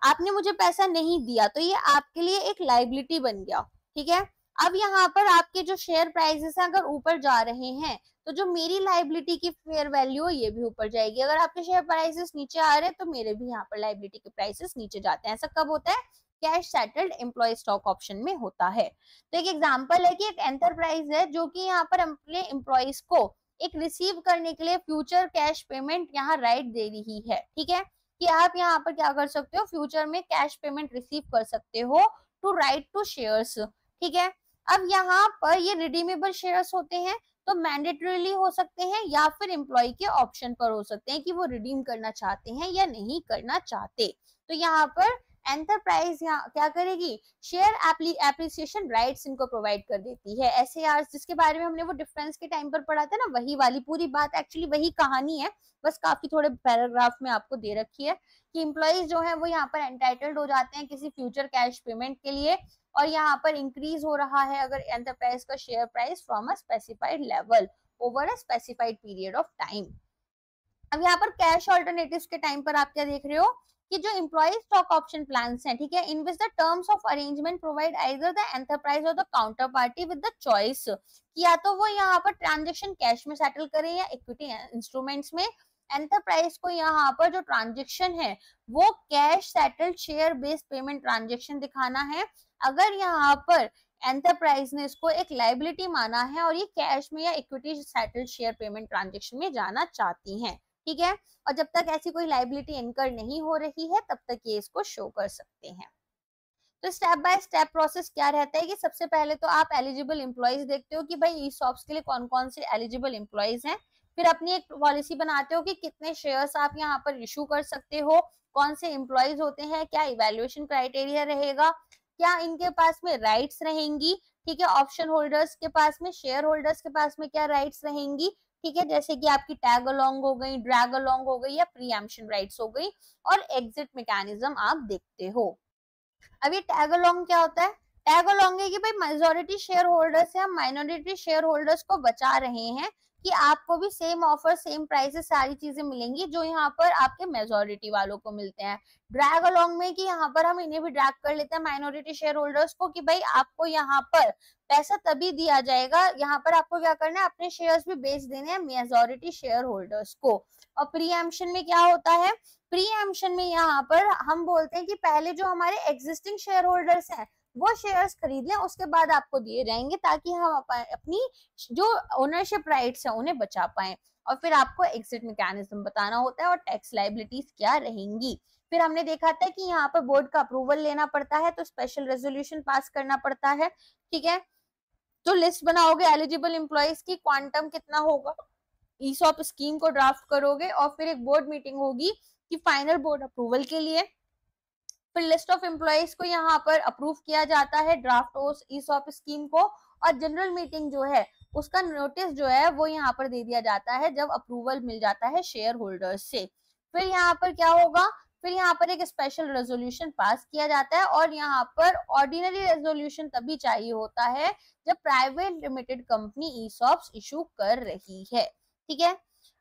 आपने मुझे पैसा नहीं दिया, तो ये आपके लिए एक लाइबिलिटी बन गया, ठीक है। अब यहाँ पर आपके जो शेयर प्राइसेस हैं अगर ऊपर जा रहे हैं तो जो मेरी लाइबिलिटी की फेयर वैल्यू है ये भी ऊपर जाएगी, अगर आपके शेयर प्राइसेस नीचे आ रहे हैं तो मेरे भी यहाँ पर लाइबिलिटी के प्राइसेस नीचे जाते हैं। ऐसा कब होता है, cash settled employee stock option में होता है। तो एक एग्जांपल है कि एक एंटरप्राइज है जो कि यहाँ पर अपने एम्प्लॉयज को एक रिसीव करने के लिए फ्यूचर कैश पेमेंट यहाँ राइट दे रही है, ठीक है, कि आप यहाँ पर क्या कर सकते हो, फ्यूचर में कैश पेमेंट रिसीव कर सकते हो टू राइट टू शेयर्स, ठीक है। अब यहाँ पर ये रिडीमेबल शेयर्स होते हैं, तो मैंडेटरीली हो सकते हैं या फिर एम्प्लॉय के ऑप्शन पर हो सकते हैं कि वो रिडीम करना चाहते हैं या नहीं करना चाहते। तो यहाँ पर एंटरप्राइज यहाँ क्या करेगी, शेयर एप्रिसिएशन राइट्स इनको प्रोवाइड कर देती है, एसएआर जिसके बारे में हमने वो डिफरेंस के टाइम पर पढ़ा था ना, वही वाली पूरी बात, एक्चुअली वही कहानी है, बस काफी थोड़े पैराग्राफ में आपको दे रखी है कि एम्प्लॉइज जो है वो यहाँ पर एंटाइटल्ड हो जाते हैं किसी फ्यूचर कैश पेमेंट के लिए, और यहाँ पर इंक्रीज हो रहा है अगर एंटरप्राइज का share price from a specified level over a specified period of time. अब यहाँ पर कैश ऑल्टरनेटिव्स के टाइम पर आप क्या देख रहे हो कि जो एम्प्लॉय स्टॉक ऑप्शन प्लान्स हैं, ठीक है, in which the terms of arrangement provide either the enterprise or the counter party with the choice कि या तो वो यहाँ पर ट्रांजेक्शन कैश में सेटल करें या इक्विटी इंस्ट्रूमेंट्स में। एंटरप्राइज को यहाँ पर जो ट्रांजेक्शन है वो cash settled share based payment transaction दिखाना है। अगर यहाँ पर एंटरप्राइज ने इसको एक लाइबिलिटी माना है और ये कैश में या equity settled share payment transaction में जाना चाहती हैं, ठीक है, और जब तक ऐसी कोई लाइबिलिटी इनकर नहीं हो रही है तब तक ये इसको शो कर सकते हैं। तो स्टेप बाय स्टेप प्रोसेस क्या रहता है कि सबसे पहले तो आप एलिजिबल एम्प्लॉइज देखते हो कि भाई ई सॉप्स के लिए कौन कौन से एलिजिबल एम्प्लॉइज हैं, फिर अपनी एक पॉलिसी बनाते हो कि कितने शेयर्स आप यहाँ पर इशू कर सकते हो, कौन से एम्प्लॉयज होते हैं, क्या इवैल्यूएशन क्राइटेरिया रहेगा, क्या इनके पास में राइट्स रहेंगी, ठीक है, ऑप्शन होल्डर्स के पास में, शेयर होल्डर्स के पास में क्या राइट्स रहेंगी, ठीक है, जैसे कि आपकी टैग अलोंग हो गई, ड्रैग अलोंग हो गई या प्रीएम्पशन राइट्स हो गई, और एग्जिट मैकेनिज्म आप देखते हो। अब ये टैग अलोंग क्या होता है? टैग अलोंग है कि भाई मेजॉरिटी शेयर होल्डर्स से हम माइनॉरिटी शेयर होल्डर्स को बचा रहे हैं कि आपको भी सेम ऑफर, सेम प्राइसेस, सारी चीजें मिलेंगी जो यहाँ पर आपके मेजॉरिटी वालों को मिलते हैं। ड्रैग अलोंग में कि यहाँ पर हम इन्हें भी ड्रैग कर लेते हैं माइनॉरिटी शेयर होल्डर्स को कि भाई आपको यहाँ पर पैसा तभी दिया जाएगा, यहाँ पर आपको क्या करना है, अपने शेयर्स भी बेच देने हैं मेजॉरिटी शेयर होल्डर्स को। और प्रीएम्पशन में क्या होता है? प्रीएम्पशन में यहाँ पर हम बोलते हैं कि पहले जो हमारे एग्जिस्टिंग शेयर होल्डर्स हैं वो शेयर्स खरीद लें, उसके बाद आपको दिए जाएंगे ताकि हम अपनी जो ओनरशिप राइट्स हैं उन्हें बचा पाए। और फिर आपको एग्जिट मैकेनिज्म बताना होता है और टैक्स लायबिलिटीज क्या रहेंगी। फिर हमने देखा था कि यहाँ पर बोर्ड का अप्रूवल लेना पड़ता है, तो स्पेशल रेजोल्यूशन पास करना पड़ता है, ठीक है। तो लिस्ट बनाओगे एलिजिबल एम्प्लॉयज की, क्वांटम कितना होगा, ईसॉप स्कीम को ड्राफ्ट करोगे और फिर एक बोर्ड मीटिंग होगी कि फाइनल बोर्ड अप्रूवल के लिए। फिर लिस्ट ऑफ एम्प्लॉयज को यहाँ पर अप्रूव किया जाता है ड्राफ्ट ईसॉप स्कीम को, और जनरल मीटिंग जो है उसका नोटिस जो है वो यहाँ पर दे दिया जाता है जब अप्रूवल मिल जाता है शेयर होल्डर्स से। फिर यहाँ पर क्या होगा, फिर यहाँ पर एक स्पेशल रेजोल्यूशन पास किया जाता है, और यहाँ पर ऑर्डिनरी रेजोल्यूशन तभी चाहिए होता है जब private limited company ESOPs issue कर रही है, ठीक है।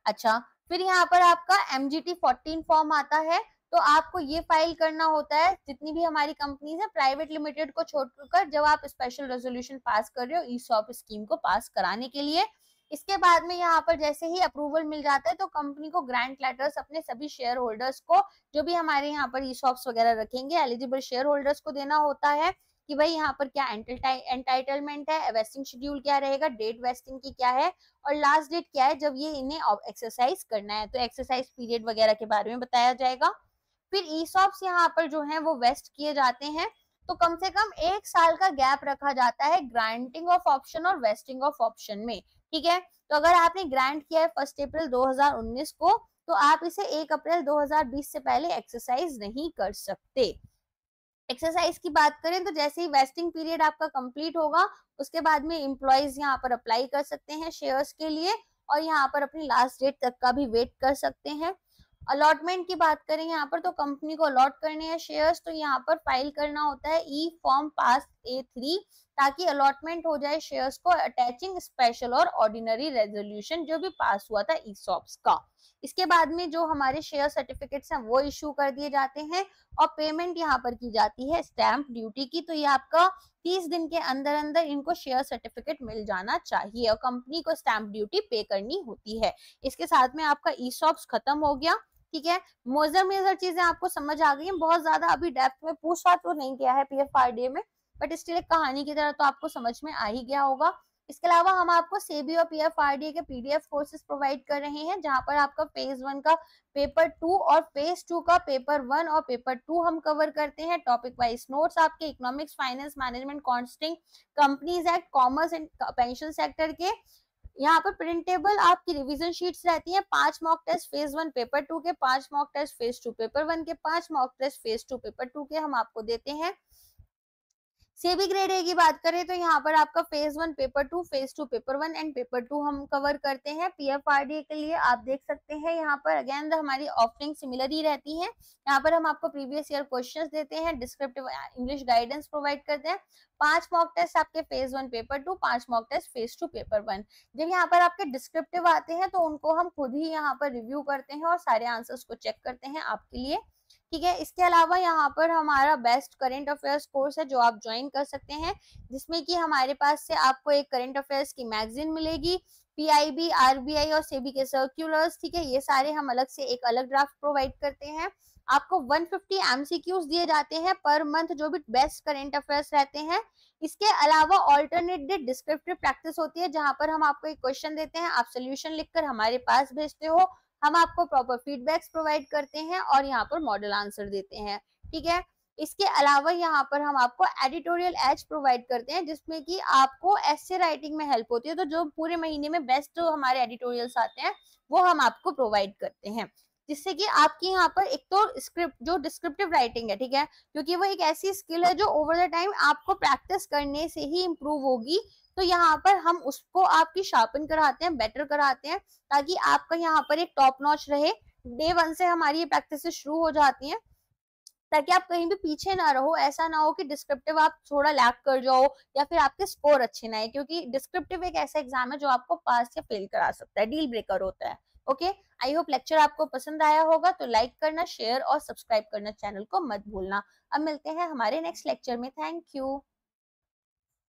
अच्छा, फिर यहाँ पर आपका MGT 14 फॉर्म आता है, तो आपको ये फाइल करना होता है जितनी भी हमारी कंपनीज है प्राइवेट लिमिटेड को छोड़कर, जब आप स्पेशल रेजोल्यूशन पास कर रहे हो ईसॉप स्कीम को पास कराने के लिए। इसके बाद में यहाँ पर जैसे ही अप्रूवल मिल जाता है तो कंपनी को ग्रांट लेटर्स अपने सभी शेयर होल्डर्स को, जो भी हमारे यहाँ पर ईसॉप्स वगैरह रखेंगे एलिजिबल शेयर होल्डर्स को देना होता है कि भाई यहाँ पर क्या एंटाइटलमेंट है, वेस्टिंग शेड्यूल क्या रहेगा, डेट वेस्टिंग की क्या है, और लास्ट डेट क्या है जब ये इन्हें एक्सरसाइज करना है, तो एक्सरसाइज पीरियड वगैरह के बारे में बताया जाएगा। फिर ईसॉप्स यहाँ पर जो है वो वेस्ट किए जाते हैं, तो कम से कम 1 साल का गैप रखा जाता है ग्रांटिंग ऑफ ऑप्शन और वेस्टिंग ऑफ ऑप्शन में, ठीक है। तो अगर आपने ग्रांट किया है 1 अप्रैल 2019 को, तो आप इसे 1 अप्रैल 2020 से पहले एक्सरसाइज नहीं कर सकते। एक्सरसाइज की बात करें तो जैसे ही वेस्टिंग पीरियड आपका कंप्लीट होगा उसके बाद में एम्प्लॉयज यहाँ पर अप्लाई कर सकते हैं शेयर्स के लिए, और यहाँ पर अपनी लास्ट डेट तक का भी वेट कर सकते हैं। अलॉटमेंट की बात करें यहाँ पर, तो कंपनी को अलॉट करने हैं शेयर्स, तो यहाँ पर फाइल करना होता है ई फॉर्म पास A3 ताकि अलॉटमेंट हो जाए शेयर्स को, अटैचिंग स्पेशल और ऑर्डिनरी रेजोल्यूशन जो भी पास हुआ था ईसॉप्स का। इसके बाद में जो हमारे शेयर सर्टिफिकेट्स हैं वो इशू कर दिए जाते हैं, और पेमेंट यहाँ पर की जाती है स्टैंप ड्यूटी की, तो ये आपका 30 दिन के अंदर अंदर इनको शेयर सर्टिफिकेट मिल जाना चाहिए और कंपनी को स्टैंप ड्यूटी पे करनी होती है। इसके साथ में आपका ईसॉप्स खत्म हो गया, ठीक है। मेजर चीजें आपको समझ आ गई हैं, बहुत ज्यादा अभी डेप्थ में पूछा तो नहीं गया है PFRDA में, बट स्टिल एक कहानी की तरह तो आपको समझ में आ ही गया होगा। इसके अलावा हम आपको सेबी और PFRDA के PDF कोर्सेज प्रोवाइड कर रहे हैं, जहां पर आपका फेज 1 का पेपर 2 और फेज 2 का पेपर 1 और पेपर 2 हम कवर करते हैं। टॉपिक वाइज नोट्स आपके economics, finance, management, costing, companies act, commerce and pension sector के। यहाँ पर प्रिंटेबल आपकी रिवीजन शीट्स रहती हैं, 5 मॉक टेस्ट फेज 1 पेपर 2 के, 5 मॉक टेस्ट फेज 2 पेपर 1 के, 5 मॉक टेस्ट फेज 2 पेपर 2 के हम आपको देते हैं। सेबी ग्रेड ए की बात करें तो यहाँ पर आपका phase 1 paper 2, phase 2 paper 1 and paper 2 हम कवर करते हैं। PFRDA के लिए आप देख सकते हैं यहाँ पर अगेन हमारी ऑफरिंग सिमिलर ही रहती है। यहाँ पर हम आपको प्रीवियस ईयर क्वेश्चंस देते हैं, डिस्क्रिप्टिव इंग्लिश गाइडेंस प्रोवाइड करते हैं, 5 मॉक टेस्ट आपके phase 1 paper 2, 5 mock test phase 2 paper 1। जब यहाँ पर आपके डिस्क्रिप्टिव आते हैं तो उनको हम खुद ही यहाँ पर रिव्यू करते हैं और सारे आंसर्स को चेक करते हैं आपके लिए, ठीक है। इसके अलावा यहाँ पर हमारा बेस्ट करंट अफेयर्स कोर्स है जो आप ज्वाइन कर सकते हैं, जिसमें कि हमारे पास से आपको एक करंट अफेयर्स की मैगजीन मिलेगी, PIB, RBI और सेबी के सर्क्यूलर्स, ठीक है। ये सारे हम अलग से एक अलग ड्राफ्ट प्रोवाइड करते हैं। आपको 150 MCQs दिए जाते हैं पर मंथ जो भी बेस्ट करंट अफेयर्स रहते हैं। इसके अलावा ऑल्टरनेट डे डिस्क्रिप्टिव प्रैक्टिस होती है, जहां पर हम आपको एक क्वेश्चन देते हैं, आप सोल्यूशन लिखकर हमारे पास भेजते हो, हम आपको प्रॉपर फीडबैक्स प्रोवाइड करते हैं और यहाँ पर मॉडल आंसर देते हैं, ठीक है। इसके अलावा यहाँ पर हम आपको एडिटोरियल एज प्रोवाइड करते हैं, जिसमें कि आपको ऐसे राइटिंग में हेल्प होती है। तो जो पूरे महीने में बेस्ट जो हमारे एडिटोरियल्स आते हैं वो हम आपको प्रोवाइड करते हैं, जिससे कि आपकी यहाँ पर एक तो स्क्रिप्ट जो डिस्क्रिप्टिव राइटिंग है, ठीक है, क्योंकि वो एक ऐसी स्किल है जो ओवर द टाइम आपको प्रैक्टिस करने से ही इम्प्रूव होगी। तो यहाँ पर हम उसको आपकी शार्पन कराते हैं, बेटर कराते हैं, ताकि आपका यहाँ पर एक टॉप नॉच रहे। डे 1 से हमारी ये प्रैक्टिस शुरू हो जाती हैं, ताकि आप कहीं भी पीछे ना रहो। ऐसा ना हो कि डिस्क्रिप्टिव आप थोड़ा लैग कर जाओ या फिर आपके स्कोर अच्छे ना आए, क्योंकि डिस्क्रिप्टिव एक ऐसा एग्जाम है जो आपको पास या फेल करा सकता है, डील ब्रेकर होता है। ओके, आई होप लेक्चर आपको पसंद आया होगा, तो लाइक करना, शेयर और सब्सक्राइब करना चैनल को मत भूलना। अब मिलते हैं हमारे नेक्स्ट लेक्चर में। Thank you.